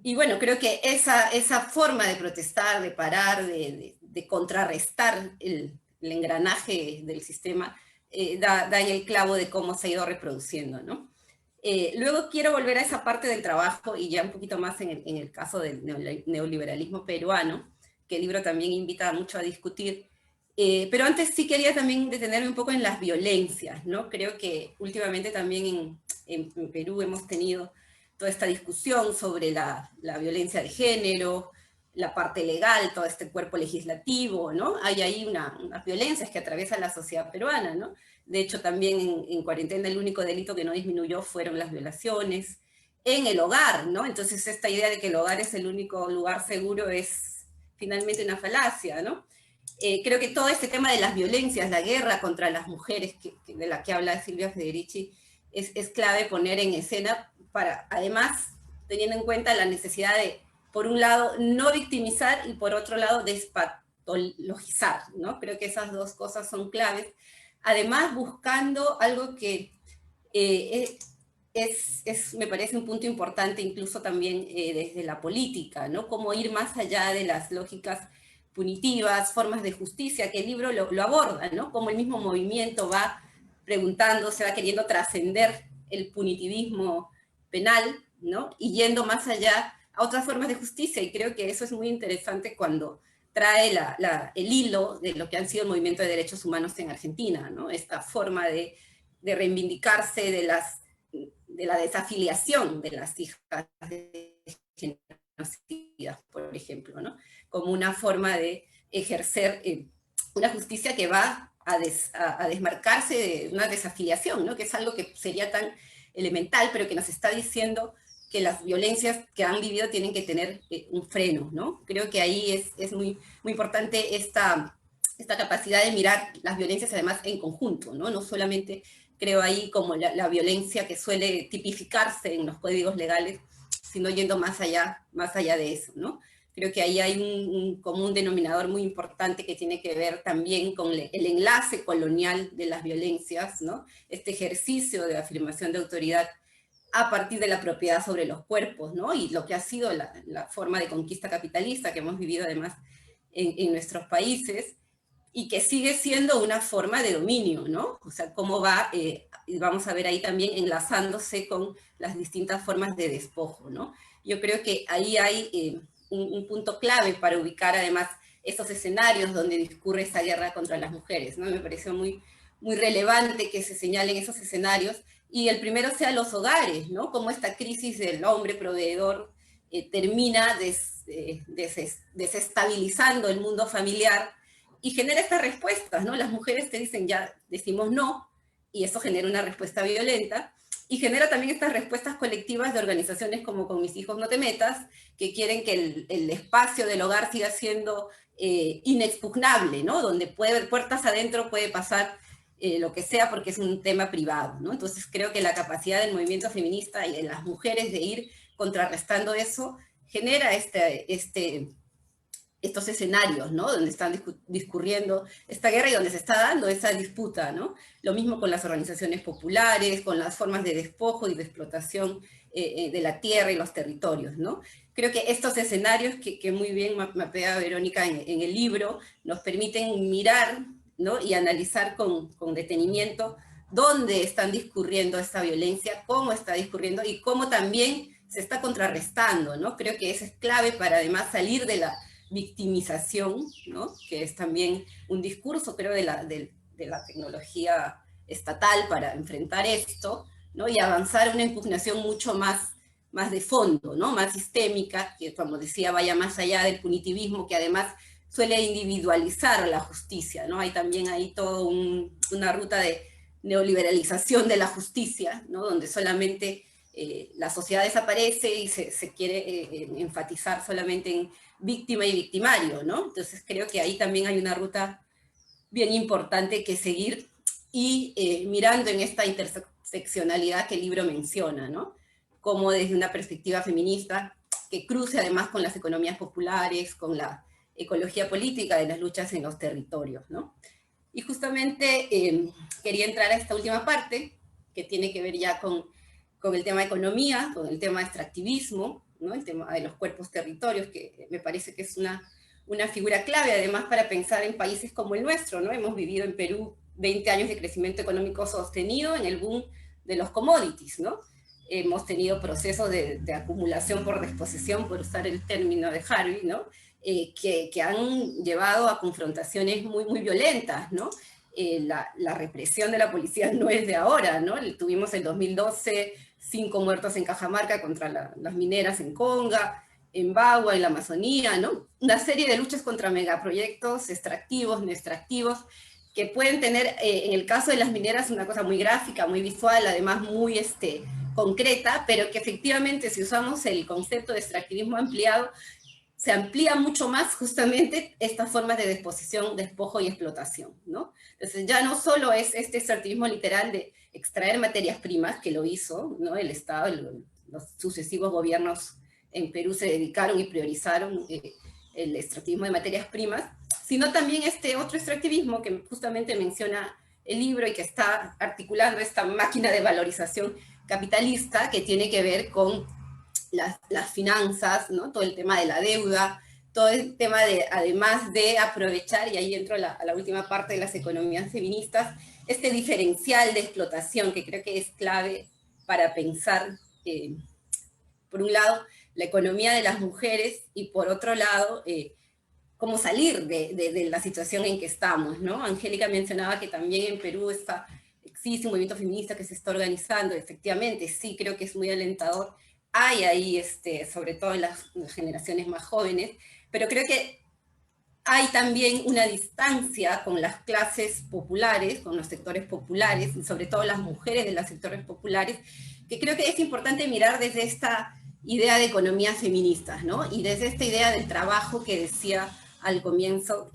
Y bueno, creo que esa forma de protestar, de parar, de contrarrestar el engranaje del sistema, da en el clavo de cómo se ha ido reproduciendo, ¿no? Luego quiero volver a esa parte del trabajo, y ya un poquito más en el caso del neoliberalismo peruano, que el libro también invita mucho a discutir. Pero antes sí quería también detenerme un poco en las violencias, ¿no? Creo que últimamente también en Perú hemos tenido toda esta discusión sobre la violencia de género, la parte legal, todo este cuerpo legislativo, ¿no? Hay ahí unas violencias que atraviesan la sociedad peruana, ¿no? De hecho, también en cuarentena el único delito que no disminuyó fueron las violaciones en el hogar, ¿no? Entonces esta idea de que el hogar es el único lugar seguro es finalmente una falacia, ¿no? Creo que todo este tema de las violencias, la guerra contra las mujeres, de la que habla Silvia Federici, es clave poner en escena para, además, teniendo en cuenta la necesidad de, por un lado, no victimizar y por otro lado, despatologizar, ¿no? Creo que esas dos cosas son claves. Además, buscando algo que me parece un punto importante incluso también desde la política, ¿no? Cómo ir más allá de las lógicas punitivas, formas de justicia, que el libro lo aborda, ¿no? Cómo el mismo movimiento va preguntando, se va queriendo trascender el punitivismo penal, ¿no? Y yendo más allá a otras formas de justicia, y creo que eso es muy interesante cuando trae el hilo de lo que han sido el movimiento de derechos humanos en Argentina, ¿no? Esta forma de reivindicarse de la desafiliación de las hijas de genocidas, por ejemplo, ¿no? Como una forma de ejercer una justicia que va a desmarcarse de una desafiliación, ¿no? Que es algo que sería tan elemental, pero que nos está diciendo que las violencias que han vivido tienen que tener un freno, ¿no? Creo que ahí es muy, muy importante esta capacidad de mirar las violencias además en conjunto, ¿no? No solamente creo ahí como la violencia que suele tipificarse en los códigos legales, sino yendo más allá de eso, ¿no? Creo que ahí hay un común denominador muy importante que tiene que ver también con el enlace colonial de las violencias, ¿no? Este ejercicio de afirmación de autoridad a partir de la propiedad sobre los cuerpos, ¿no? Y lo que ha sido la forma de conquista capitalista que hemos vivido además en nuestros países, y que sigue siendo una forma de dominio, ¿no? O sea, cómo va, vamos a ver ahí también enlazándose con las distintas formas de despojo, ¿no? Yo creo que ahí hay un punto clave para ubicar además esos escenarios donde discurre esta guerra contra las mujeres, ¿no? Me pareció muy, muy relevante que se señalen esos escenarios, y el primero sea los hogares, ¿no? Cómo esta crisis del hombre proveedor termina desestabilizando el mundo familiar, y genera estas respuestas, ¿no? Las mujeres te dicen, ya decimos no, y eso genera una respuesta violenta, y genera también estas respuestas colectivas de organizaciones como Con mis hijos no te metas, que quieren que el espacio del hogar siga siendo inexpugnable, ¿no? Donde puertas adentro puede pasar lo que sea porque es un tema privado, ¿no? Entonces creo que la capacidad del movimiento feminista y de las mujeres de ir contrarrestando eso genera estos escenarios, ¿no? Donde están discurriendo esta guerra y donde se está dando esa disputa, ¿no? Lo mismo con las organizaciones populares, con las formas de despojo y de explotación de la tierra y los territorios, ¿no? Creo que estos escenarios que muy bien mapea Verónica en el libro, nos permiten mirar, ¿no? Y analizar con detenimiento dónde están discurriendo esta violencia, cómo está discurriendo y cómo también se está contrarrestando, ¿no? Creo que eso es clave para además salir de la victimización, ¿no? Que es también un discurso, creo, de la tecnología estatal para enfrentar esto, ¿no? Y avanzar a una impugnación mucho más de fondo, ¿no? Más sistémica, que como decía, vaya más allá del punitivismo, que además suele individualizar la justicia, ¿no? Hay también ahí toda una ruta de neoliberalización de la justicia, ¿no? Donde solamente la sociedad desaparece y se quiere enfatizar solamente en víctima y victimario, ¿no? Entonces creo que ahí también hay una ruta bien importante que seguir, y mirando en esta interseccionalidad que el libro menciona, ¿no? Como desde una perspectiva feminista que cruce además con las economías populares, con la ecología política de las luchas en los territorios, ¿no? Y justamente quería entrar a esta última parte, que tiene que ver ya con el tema de economía, con el tema de extractivismo, ¿no? El tema de los cuerpos territorios, que me parece que es una figura clave, además, para pensar en países como el nuestro, ¿no? Hemos vivido en Perú 20 años de crecimiento económico sostenido en el boom de los commodities, ¿no? Hemos tenido procesos de acumulación por desposesión, por usar el término de Harvey, ¿no? Que han llevado a confrontaciones muy, muy violentas, ¿no? La represión de la policía no es de ahora, ¿no? Tuvimos en 2012 5 muertos en Cajamarca contra las mineras en Conga, en Bagua, en la Amazonía, ¿no? Una serie de luchas contra megaproyectos extractivos, no extractivos, que pueden tener, en el caso de las mineras, una cosa muy gráfica, muy visual, además muy concreta, pero que efectivamente, si usamos el concepto de extractivismo ampliado, se amplía mucho más justamente estas formas de desposesión, despojo y explotación, ¿no? Entonces ya no solo es este extractivismo literal de extraer materias primas, que lo hizo, ¿no? El Estado, los sucesivos gobiernos en Perú se dedicaron y priorizaron el extractivismo de materias primas, sino también este otro extractivismo que justamente menciona el libro y que está articulando esta máquina de valorización capitalista que tiene que ver con las finanzas, ¿no? Todo el tema de la deuda, todo el tema de, además de aprovechar, y ahí entro a la última parte de las economías feministas, este diferencial de explotación que creo que es clave para pensar, por un lado, la economía de las mujeres y por otro lado, cómo salir de la situación en que estamos, ¿no? Angélica mencionaba que también en Perú existe un movimiento feminista que se está organizando, efectivamente, sí, creo que es muy alentador. Hay ahí, sobre todo en las generaciones más jóvenes, pero creo que hay también una distancia con las clases populares, con los sectores populares, y sobre todo las mujeres de los sectores populares, que creo que es importante mirar desde esta idea de economías feministas, ¿no? Y desde esta idea del trabajo que decía al comienzo,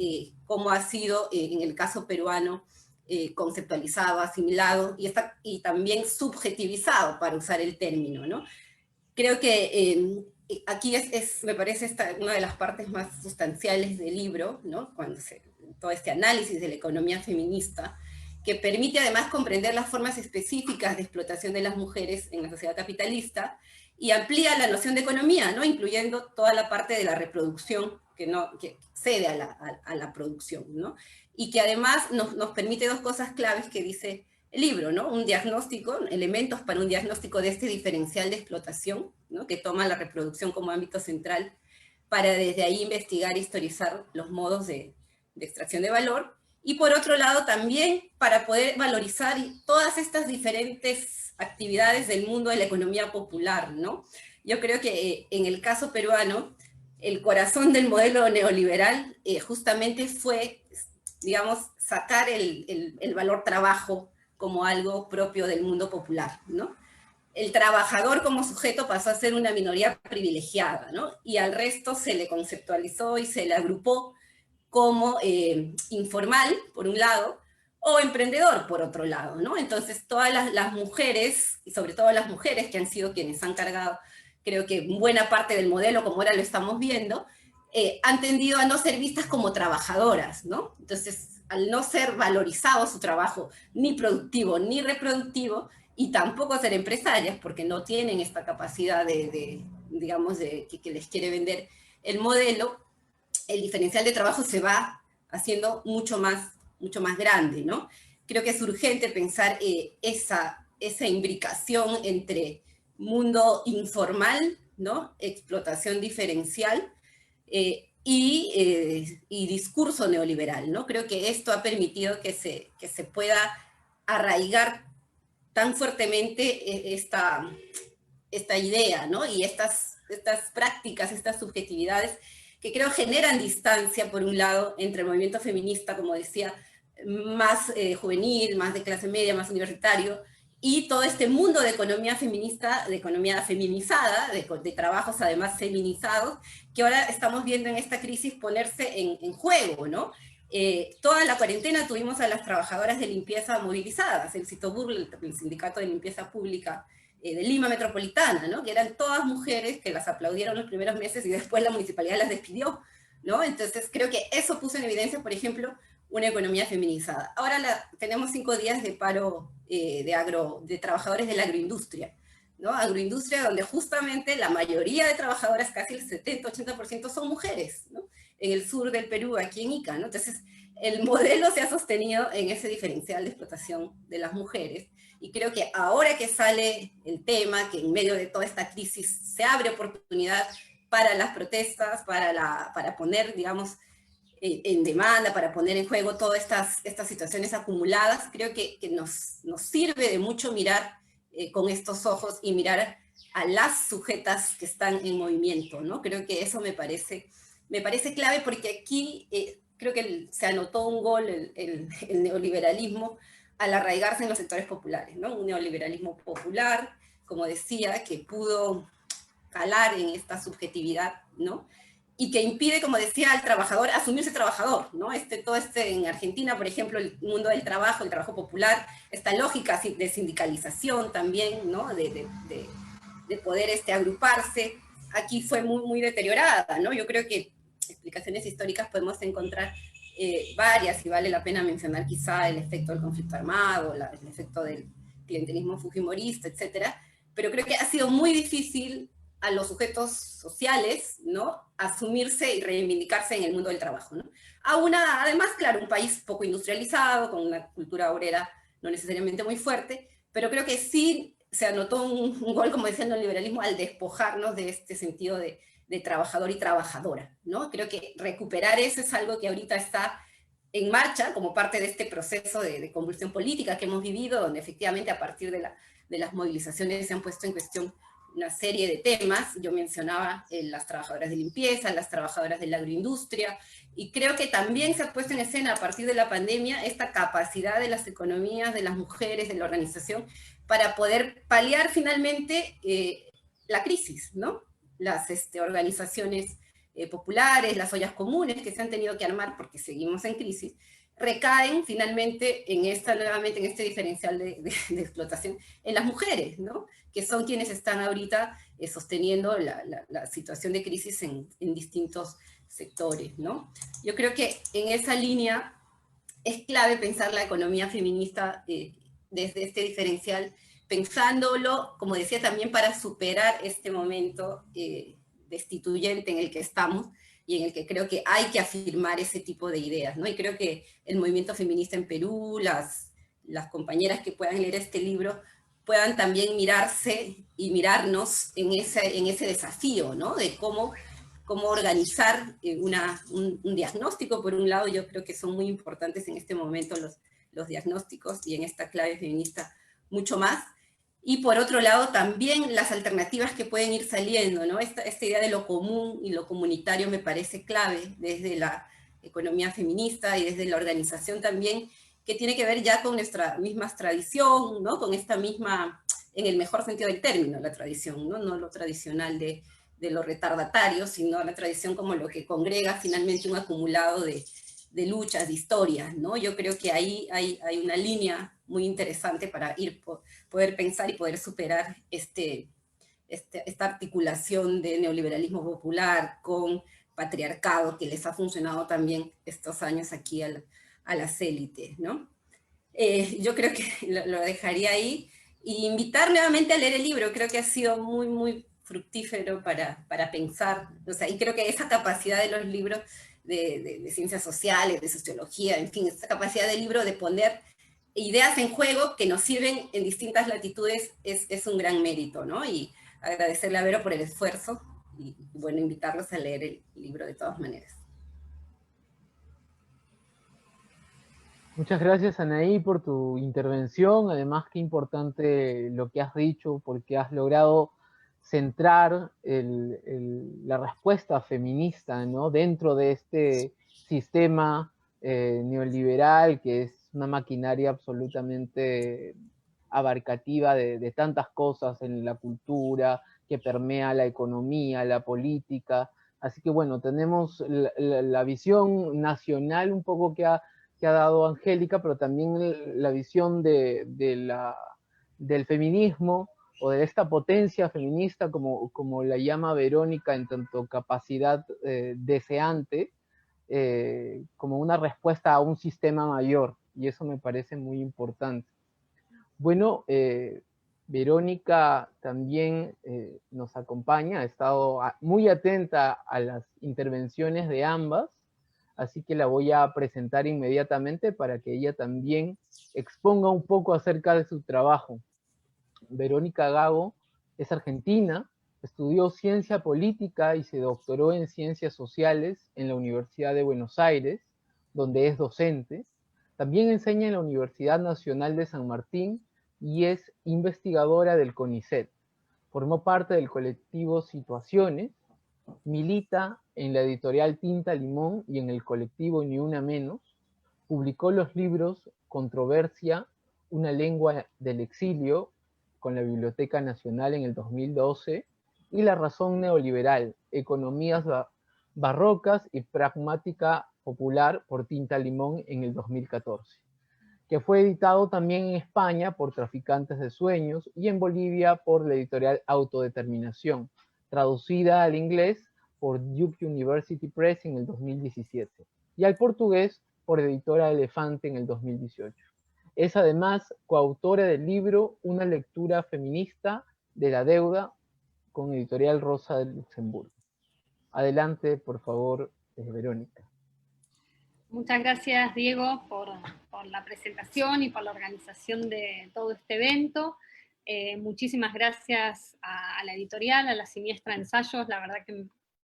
cómo ha sido, en el caso peruano, conceptualizado, asimilado, y también subjetivizado, para usar el término, ¿no? Creo que aquí me parece una de las partes más sustanciales del libro, ¿no? Todo este análisis de la economía feminista, que permite además comprender las formas específicas de explotación de las mujeres en la sociedad capitalista y amplía la noción de economía, ¿no? Incluyendo toda la parte de la reproducción que cede a la producción, ¿no? Y que además nos permite dos cosas claves que dice el libro, ¿no? Un diagnóstico, elementos para un diagnóstico de este diferencial de explotación, ¿no? Que toma la reproducción como ámbito central para desde ahí investigar e historizar los modos de extracción de valor, y por otro lado también para poder valorizar todas estas diferentes actividades del mundo de la economía popular, ¿no? Yo creo que en el caso peruano, el corazón del modelo neoliberal justamente fue, digamos, sacar el valor trabajo como algo propio del mundo popular, ¿no? El trabajador como sujeto pasó a ser una minoría privilegiada, ¿no? Y al resto se le conceptualizó y se le agrupó como informal, por un lado, o emprendedor, por otro lado, ¿no? Entonces, todas las mujeres, y sobre todo las mujeres que han sido quienes han cargado, creo que buena parte del modelo, como ahora lo estamos viendo, han tendido a no ser vistas como trabajadoras, ¿no? Entonces, al no ser valorizado su trabajo, ni productivo ni reproductivo, y tampoco ser empresarias, porque no tienen esta capacidad digamos, que les quiere vender el modelo, el diferencial de trabajo se va haciendo mucho más grande, ¿no? Creo que es urgente pensar esa imbricación entre mundo informal, ¿no? Explotación diferencial, y discurso neoliberal, ¿no? Creo que esto ha permitido que se pueda arraigar tan fuertemente esta idea, ¿no? Y estas prácticas, estas subjetividades, que creo generan distancia, por un lado, entre el movimiento feminista, como decía, más juvenil, más de clase media, más universitario, y todo este mundo de economía feminista, de economía feminizada, de trabajos además feminizados, que ahora estamos viendo en esta crisis ponerse en juego, ¿no? Toda la cuarentena tuvimos a las trabajadoras de limpieza movilizadas, el CITOBUR, el Sindicato de Limpieza Pública de Lima Metropolitana, ¿no? Que eran todas mujeres que las aplaudieron los primeros meses y después la municipalidad las despidió, ¿no? Entonces creo que eso puso en evidencia, por ejemplo, una economía feminizada. Ahora tenemos 5 días de paro de trabajadores de la agroindustria, ¿no? Agroindustria donde justamente la mayoría de trabajadoras, casi el 70-80% son mujeres, ¿no? En el sur del Perú, aquí en Ica, ¿no? Entonces, el modelo se ha sostenido en ese diferencial de explotación de las mujeres. Y creo que ahora que sale el tema, que en medio de toda esta crisis se abre oportunidad para las protestas, para poner, digamos, en demanda, para poner en juego todas estas situaciones acumuladas, creo que nos sirve de mucho mirar con estos ojos y mirar a las sujetas que están en movimiento, ¿no? Creo que eso me parece clave porque aquí creo que se anotó un gol el neoliberalismo al arraigarse en los sectores populares, ¿no? Un neoliberalismo popular, como decía, que pudo calar en esta subjetividad, ¿no? Y que impide, como decía, al trabajador asumirse trabajador, ¿no? Todo en Argentina, por ejemplo, el mundo del trabajo, el trabajo popular, esta lógica de sindicalización también, ¿no? De poder agruparse, aquí fue muy, muy deteriorada, ¿no? Yo creo que explicaciones históricas podemos encontrar varias, y vale la pena mencionar quizá el efecto del conflicto armado, el efecto del clientelismo fujimorista, etcétera, pero creo que ha sido muy difícil a los sujetos sociales, ¿no? Asumirse y reivindicarse en el mundo del trabajo, ¿no? Además, claro, un país poco industrializado, con una cultura obrera no necesariamente muy fuerte, pero creo que sí se anotó un gol, como decía el neoliberalismo, al despojarnos de este sentido de trabajador y trabajadora, ¿no? Creo que recuperar eso es algo que ahorita está en marcha como parte de este proceso de convulsión política que hemos vivido, donde efectivamente a partir de las movilizaciones se han puesto en cuestión una serie de temas. Yo mencionaba las trabajadoras de limpieza, las trabajadoras de la agroindustria, y creo que también se ha puesto en escena a partir de la pandemia esta capacidad de las economías, de las mujeres, de la organización, para poder paliar finalmente la crisis, ¿no? Las organizaciones populares, las ollas comunes que se han tenido que armar porque seguimos en crisis, recaen finalmente nuevamente en este diferencial de explotación en las mujeres, ¿no? Que son quienes están ahorita sosteniendo la situación de crisis en distintos sectores, ¿no? Yo creo que en esa línea es clave pensar la economía feminista desde este diferencial, pensándolo, como decía, también para superar este momento destituyente en el que estamos y en el que creo que hay que afirmar ese tipo de ideas, ¿no? Y creo que el movimiento feminista en Perú, las compañeras que puedan leer este libro, puedan también mirarse y mirarnos en ese desafío, ¿no? De cómo organizar un diagnóstico. Por un lado, yo creo que son muy importantes en este momento los diagnósticos, y en esta clave feminista mucho más. Y por otro lado, también las alternativas que pueden ir saliendo, ¿no? Esta idea de lo común y lo comunitario me parece clave desde la economía feminista y desde la organización también, que tiene que ver ya con nuestra misma tradición, ¿no? Con esta misma, en el mejor sentido del término, la tradición, ¿no? No lo tradicional de lo retardatario, sino la tradición como lo que congrega finalmente un acumulado de luchas, de historias, ¿no? Yo creo que ahí hay una línea muy interesante para poder pensar y poder superar esta articulación de neoliberalismo popular con patriarcado que les ha funcionado también estos años aquí a las élites, ¿no? Yo creo que lo dejaría ahí, y invitar nuevamente a leer el libro. Creo que ha sido muy, muy fructífero para pensar, o sea, y creo que esa capacidad de los libros de ciencias sociales, de sociología, en fin, esa capacidad del libro de poner ideas en juego que nos sirven en distintas latitudes es un gran mérito, ¿no? Y agradecerle a Vero por el esfuerzo, y bueno, invitarlos a leer el libro de todas maneras. Muchas gracias, Anaí, por tu intervención. Además, qué importante lo que has dicho, porque has logrado centrar la respuesta feminista, ¿no? Dentro de este sistema neoliberal, que es una maquinaria absolutamente abarcativa de tantas cosas en la cultura, que permea la economía, la política. Así que bueno, tenemos la visión nacional un poco que ha dado Angélica, pero también la visión del feminismo, o de esta potencia feminista, como la llama Verónica, en tanto capacidad deseante, como una respuesta a un sistema mayor, y eso me parece muy importante. Bueno, Verónica también nos acompaña, ha estado muy atenta a las intervenciones de ambas, así que la voy a presentar inmediatamente para que ella también exponga un poco acerca de su trabajo. Verónica Gago es argentina, estudió ciencia política y se doctoró en ciencias sociales en la Universidad de Buenos Aires, donde es docente. También enseña en la Universidad Nacional de San Martín y es investigadora del CONICET. Formó parte del colectivo Situaciones, milita en la editorial Tinta Limón y en el colectivo Ni Una Menos. Publicó los libros Controversia, una lengua del exilio, con la Biblioteca Nacional en el 2012, y La razón neoliberal, economías barrocas y pragmática popular, por Tinta Limón en el 2014, que fue editado también en España por Traficantes de Sueños y en Bolivia por la editorial Autodeterminación, traducida al inglés por Duke University Press en el 2017 y al portugués por Editora Elefante en el 2018. Es además coautora del libro Una lectura feminista de la deuda con Editorial Rosa de Luxemburgo. Adelante, por favor, Verónica. Muchas gracias, Diego, por la presentación y por la organización de todo este evento. Muchísimas gracias a la editorial, a la Siniestra Ensayos. La verdad que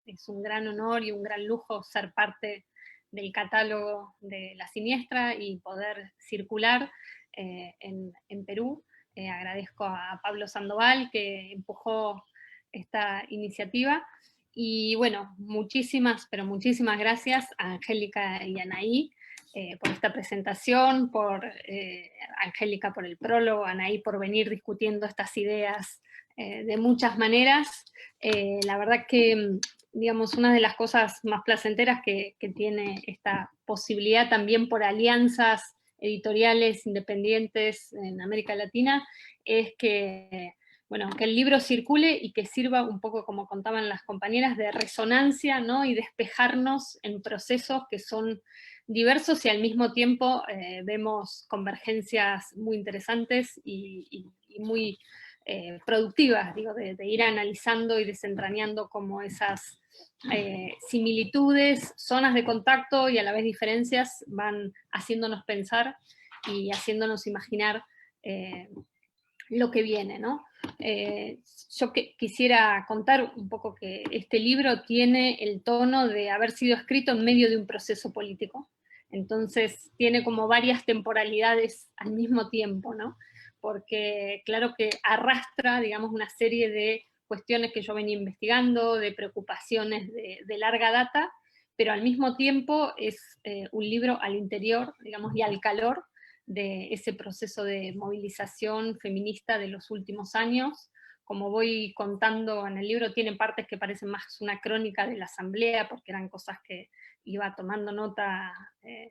es un gran honor y un gran lujo ser parte del catálogo de la Siniestra y poder circular en Perú. Agradezco a Pablo Sandoval, que empujó esta iniciativa. Y bueno, muchísimas, pero muchísimas gracias a Angélica y Anaí por esta presentación, por Angélica por el prólogo, Anaí por venir discutiendo estas ideas de muchas maneras. La verdad que, digamos, una de las cosas más placenteras que tiene esta posibilidad también por alianzas editoriales independientes en América Latina es que, bueno, que el libro circule y que sirva un poco, como contaban las compañeras, de resonancia, ¿no? Y despejarnos en procesos que son diversos y al mismo tiempo vemos convergencias muy interesantes y muy productivas, digo, de ir analizando y desentrañando como esas similitudes, zonas de contacto y a la vez diferencias van haciéndonos pensar y haciéndonos imaginar lo que viene, ¿no? Yo quisiera contar un poco que este libro tiene el tono de haber sido escrito en medio de un proceso político, entonces tiene como varias temporalidades al mismo tiempo, ¿no? Porque claro que arrastra, digamos, una serie de cuestiones que yo venía investigando, de preocupaciones de larga data, pero al mismo tiempo es un libro al interior, digamos, y al calor de ese proceso de movilización feminista de los últimos años. Como voy contando en el libro, tiene partes que parecen más una crónica de la asamblea, porque eran cosas que iba tomando nota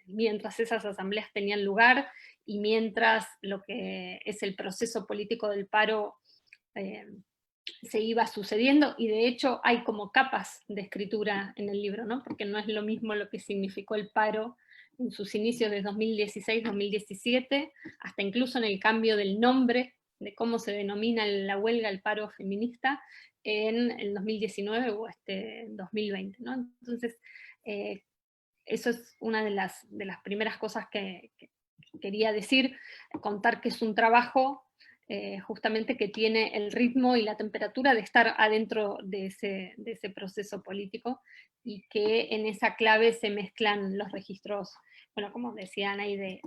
mientras esas asambleas tenían lugar, y mientras lo que es el proceso político del paro se iba sucediendo, y de hecho hay como capas de escritura en el libro, ¿no? Porque no es lo mismo lo que significó el paro en sus inicios de 2016-2017, hasta incluso en el cambio del nombre, de cómo se denomina la huelga, el paro feminista, en el 2019 o 2020, ¿no? Entonces, eso es una de las primeras cosas que quería decir, contar que es un trabajo justamente que tiene el ritmo y la temperatura de estar adentro de ese proceso político, y que en esa clave se mezclan los registros, bueno, como decían ahí, de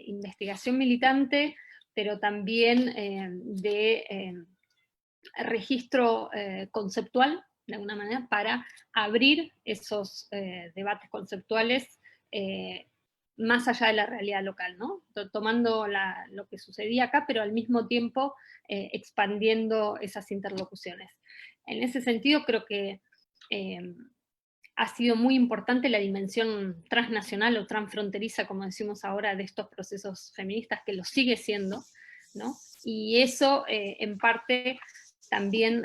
investigación militante, pero también de registro conceptual, de alguna manera, para abrir esos debates conceptuales más allá de la realidad local, ¿no? Tomando lo que sucedía acá, pero al mismo tiempo expandiendo esas interlocuciones. En ese sentido, creo que ha sido muy importante la dimensión transnacional o transfronteriza, como decimos ahora, de estos procesos feministas, que lo sigue siendo, ¿no? Y eso, en parte, también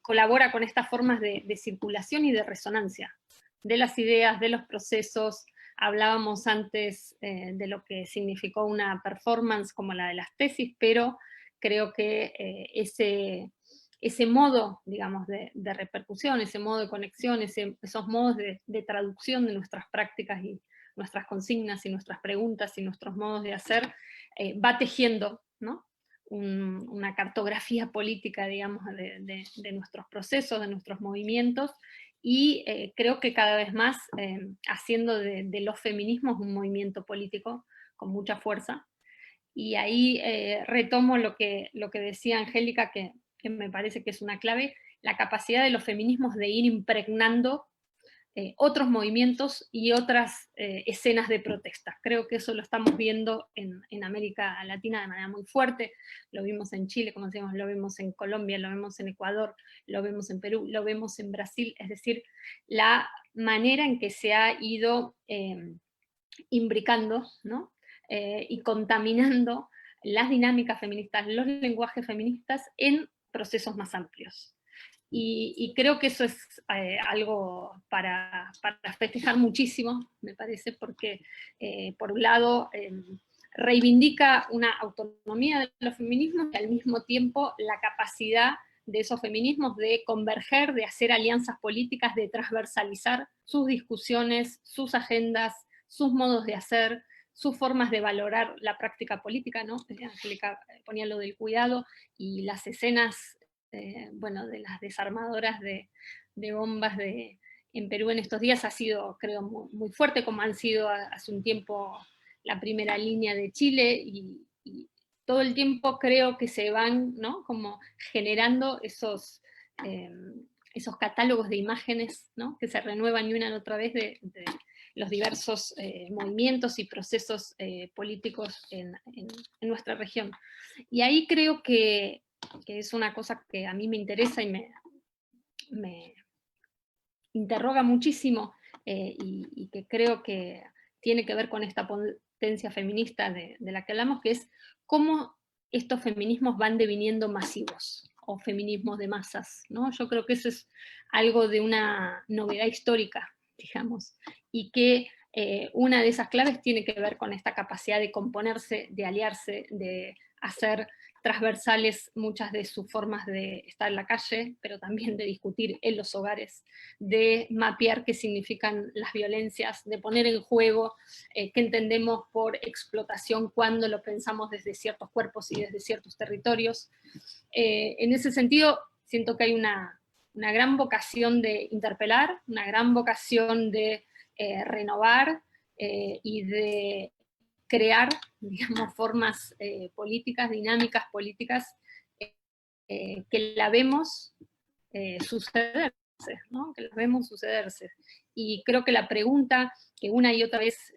colabora con estas formas de circulación y de resonancia de las ideas, de los procesos. Hablábamos antes de lo que significó una performance como la de las tesis, pero creo que ese modo, digamos, de repercusión, ese modo de conexión, esos modos de traducción de nuestras prácticas y nuestras consignas y nuestras preguntas y nuestros modos de hacer, va tejiendo, ¿no?, una cartografía política, digamos, de nuestros procesos, de nuestros movimientos, y creo que cada vez más haciendo de los feminismos un movimiento político con mucha fuerza. Y ahí retomo lo que decía Angélica, que me parece que es una clave, la capacidad de los feminismos de ir impregnando otros movimientos y otras escenas de protesta. Creo que eso lo estamos viendo en América Latina de manera muy fuerte, lo vimos en Chile, como decíamos, lo vemos en Colombia, lo vemos en Ecuador, lo vemos en Perú, lo vemos en Brasil, es decir, la manera en que se ha ido imbricando, ¿no?, y contaminando las dinámicas feministas, los lenguajes feministas en procesos más amplios. Y creo que eso es algo para festejar muchísimo, me parece, porque por un lado reivindica una autonomía de los feminismos y al mismo tiempo la capacidad de esos feminismos de converger, de hacer alianzas políticas, de transversalizar sus discusiones, sus agendas, sus modos de hacer, sus formas de valorar la práctica política, ¿no? Angélica ponía lo del cuidado, y las escenas bueno, de las desarmadoras de bombas en Perú en estos días ha sido, creo, muy fuerte, como han sido hace un tiempo la primera línea de Chile, y todo el tiempo creo que se van, ¿no?, como generando esos catálogos de imágenes, ¿no?, que se renuevan y una y otra vez de los diversos movimientos y procesos políticos en nuestra región. Y ahí creo que es una cosa que a mí me interesa y me interroga muchísimo, y que creo que tiene que ver con esta potencia feminista de la que hablamos, que es cómo estos feminismos van deviniendo masivos, o feminismos de masas, ¿no? Yo creo que eso es algo de una novedad histórica, digamos, y que una de esas claves tiene que ver con esta capacidad de componerse, de aliarse, de hacer transversales muchas de sus formas de estar en la calle, pero también de discutir en los hogares, de mapear qué significan las violencias, de poner en juego qué entendemos por explotación cuando lo pensamos desde ciertos cuerpos y desde ciertos territorios. En ese sentido, siento que hay una gran vocación de interpelar, una gran vocación de renovar y de crear, digamos, formas políticas, dinámicas políticas, que la vemos sucederse, ¿no?, que las vemos sucederse. Y creo que la pregunta que una y otra vez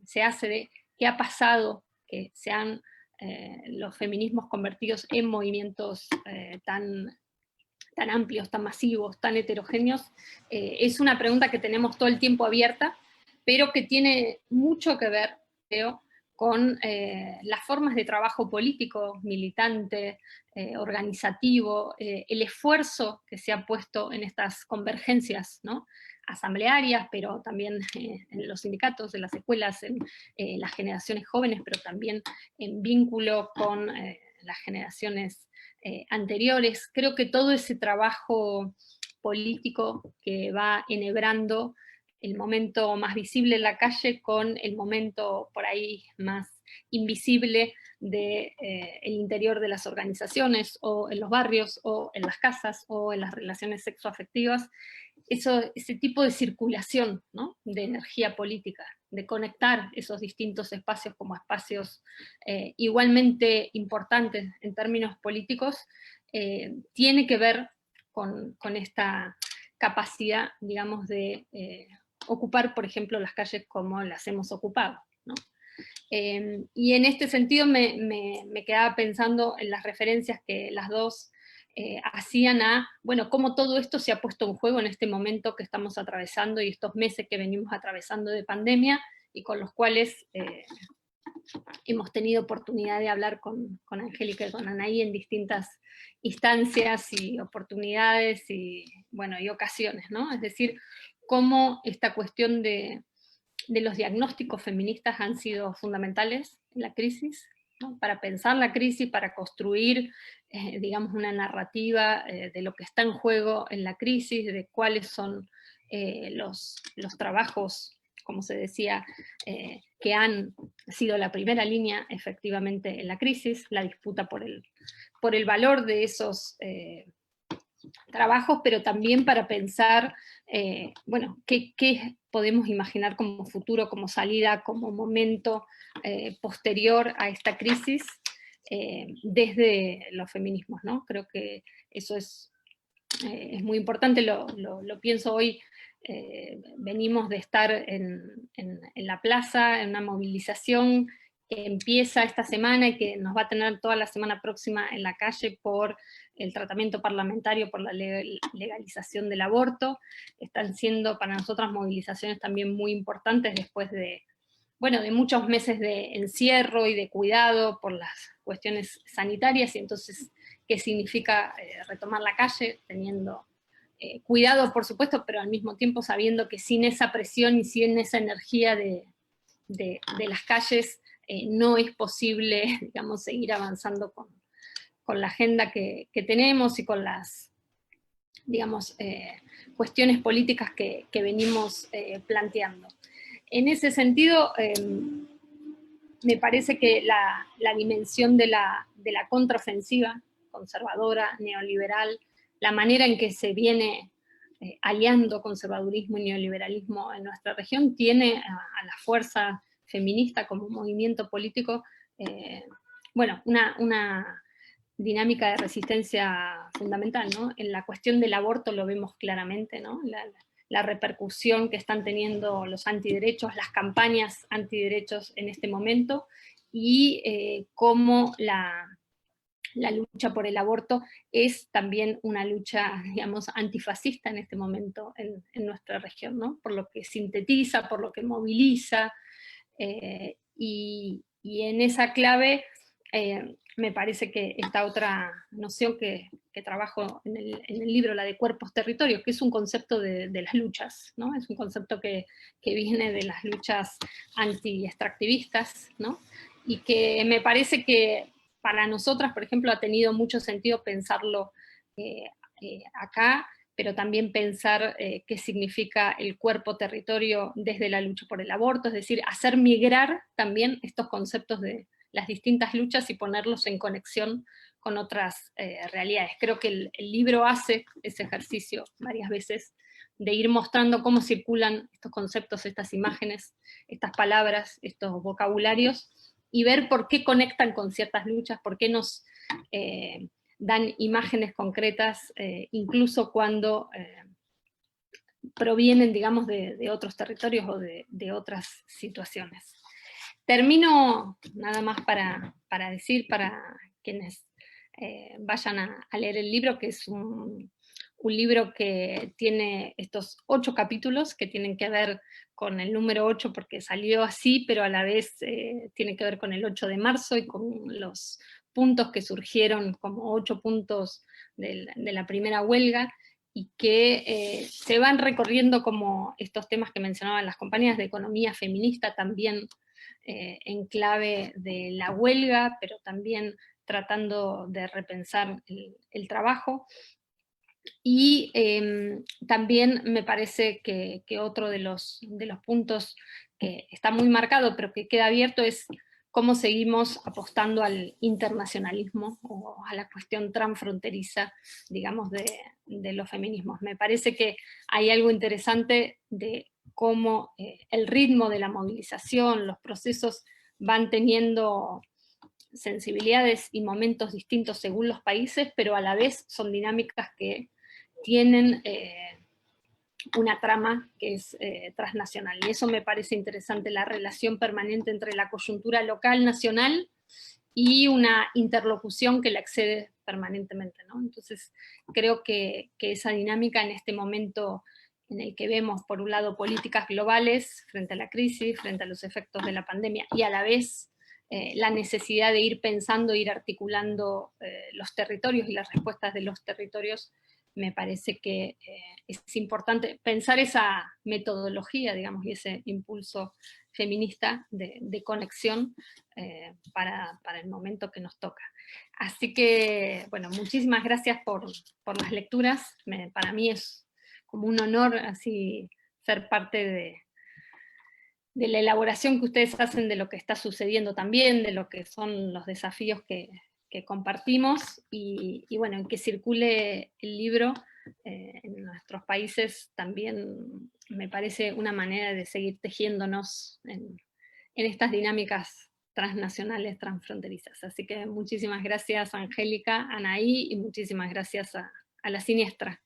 se hace de qué ha pasado, que sean los feminismos convertidos en movimientos tan amplios, tan masivos, tan heterogéneos, es una pregunta que tenemos todo el tiempo abierta, pero que tiene mucho que ver, creo, con las formas de trabajo político, militante, organizativo, el esfuerzo que se ha puesto en estas convergencias, ¿no?, asamblearias, pero también en los sindicatos, en las escuelas, en las generaciones jóvenes, pero también en vínculo con las generaciones anteriores. Creo que todo ese trabajo político que va enhebrando el momento más visible en la calle con el momento por ahí más invisible del interior de las organizaciones, o en los barrios, o en las casas, o en las relaciones sexoafectivas, ese tipo de circulación, ¿no?, de energía política, de conectar esos distintos espacios como espacios igualmente importantes en términos políticos, tiene que ver con esta capacidad, digamos, de ocupar, por ejemplo, las calles como las hemos ocupado, ¿no? Y en este sentido me quedaba pensando en las referencias que las dos hacían a, bueno, cómo todo esto se ha puesto en juego en este momento que estamos atravesando y estos meses que venimos atravesando de pandemia, y con los cuales hemos tenido oportunidad de hablar con Angélica y con Anaí en distintas instancias y oportunidades y, bueno, y ocasiones, ¿no? Es decir, cómo esta cuestión de los diagnósticos feministas han sido fundamentales en la crisis, ¿no? Para pensar la crisis, para construir, digamos, una narrativa de lo que está en juego en la crisis, de cuáles son los trabajos, como se decía, que han sido la primera línea efectivamente en la crisis, la disputa por el valor de esos trabajos, pero también para pensar, bueno, qué podemos imaginar como futuro, como salida, como momento posterior a esta crisis desde los feminismos, ¿no? Creo que eso es muy importante, lo pienso hoy. Venimos de estar en la plaza, en una movilización que empieza esta semana y que nos va a tener toda la semana próxima en la calle por el tratamiento parlamentario, por la legalización del aborto. Están siendo para nosotras movilizaciones también muy importantes después de, bueno, de muchos meses de encierro y de cuidado por las cuestiones sanitarias, y entonces, ¿qué significa retomar la calle? Teniendo cuidado, por supuesto, pero al mismo tiempo sabiendo que sin esa presión y sin esa energía de las calles no es posible, digamos, seguir avanzando con la agenda que tenemos y con las, digamos, cuestiones políticas que venimos planteando. En ese sentido, me parece que la dimensión de la contraofensiva conservadora, neoliberal, la manera en que se viene aliando conservadurismo y neoliberalismo en nuestra región, tiene a la fuerza feminista como movimiento político, bueno, una dinámica de resistencia fundamental, ¿no? En la cuestión del aborto lo vemos claramente, ¿no? La repercusión que están teniendo los antiderechos, las campañas antiderechos en este momento, y cómo la lucha por el aborto es también una lucha, digamos, antifascista en este momento en nuestra región, ¿no? Por lo que sintetiza, por lo que moviliza, y en esa clave me parece que esta otra noción que trabajo en el libro, la de cuerpos territorios, que es un concepto de las luchas, ¿no? Es un concepto que viene de las luchas anti-extractivistas, ¿no? Y que me parece que para nosotras, por ejemplo, ha tenido mucho sentido pensarlo acá, pero también pensar qué significa el cuerpo territorio desde la lucha por el aborto, es decir, hacer migrar también estos conceptos de las distintas luchas y ponerlos en conexión con otras realidades. Creo que el libro hace ese ejercicio varias veces de ir mostrando cómo circulan estos conceptos, estas imágenes, estas palabras, estos vocabularios, y ver por qué conectan con ciertas luchas, por qué nos dan imágenes concretas, incluso cuando provienen, digamos, de otros territorios o de otras situaciones. Termino nada más para decir, para quienes vayan a leer el libro, que es un libro que tiene estos 8 capítulos que tienen que ver con el número 8 porque salió así, pero a la vez tiene que ver con el 8 de marzo y con los puntos que surgieron como 8 puntos de la primera huelga, y que se van recorriendo como estos temas que mencionaban las compañeras de economía feminista, también en clave de la huelga, pero también tratando de repensar el trabajo. Y también me parece que otro de los puntos que está muy marcado, pero que queda abierto, es cómo seguimos apostando al internacionalismo o a la cuestión transfronteriza, digamos, de los feminismos. Me parece que hay algo interesante de cómo el ritmo de la movilización, los procesos van teniendo sensibilidades y momentos distintos según los países, pero a la vez son dinámicas que tienen una trama que es transnacional. Y eso me parece interesante, la relación permanente entre la coyuntura local, nacional, y una interlocución que la excede permanentemente, ¿no? Entonces, creo que esa dinámica en este momento en el que vemos, por un lado, políticas globales frente a la crisis, frente a los efectos de la pandemia, y a la vez la necesidad de ir pensando, ir articulando los territorios y las respuestas de los territorios, me parece que es importante pensar esa metodología, digamos, y ese impulso feminista de conexión para el momento que nos toca. Así que, bueno, muchísimas gracias por las lecturas. Para mí es como un honor así ser parte de la elaboración que ustedes hacen de lo que está sucediendo también, de lo que son los desafíos que compartimos, y bueno, en que circule el libro en nuestros países también me parece una manera de seguir tejiéndonos en estas dinámicas transnacionales, transfronterizas. Así que muchísimas gracias, Angélica, Anaí, y muchísimas gracias a la Siniestra.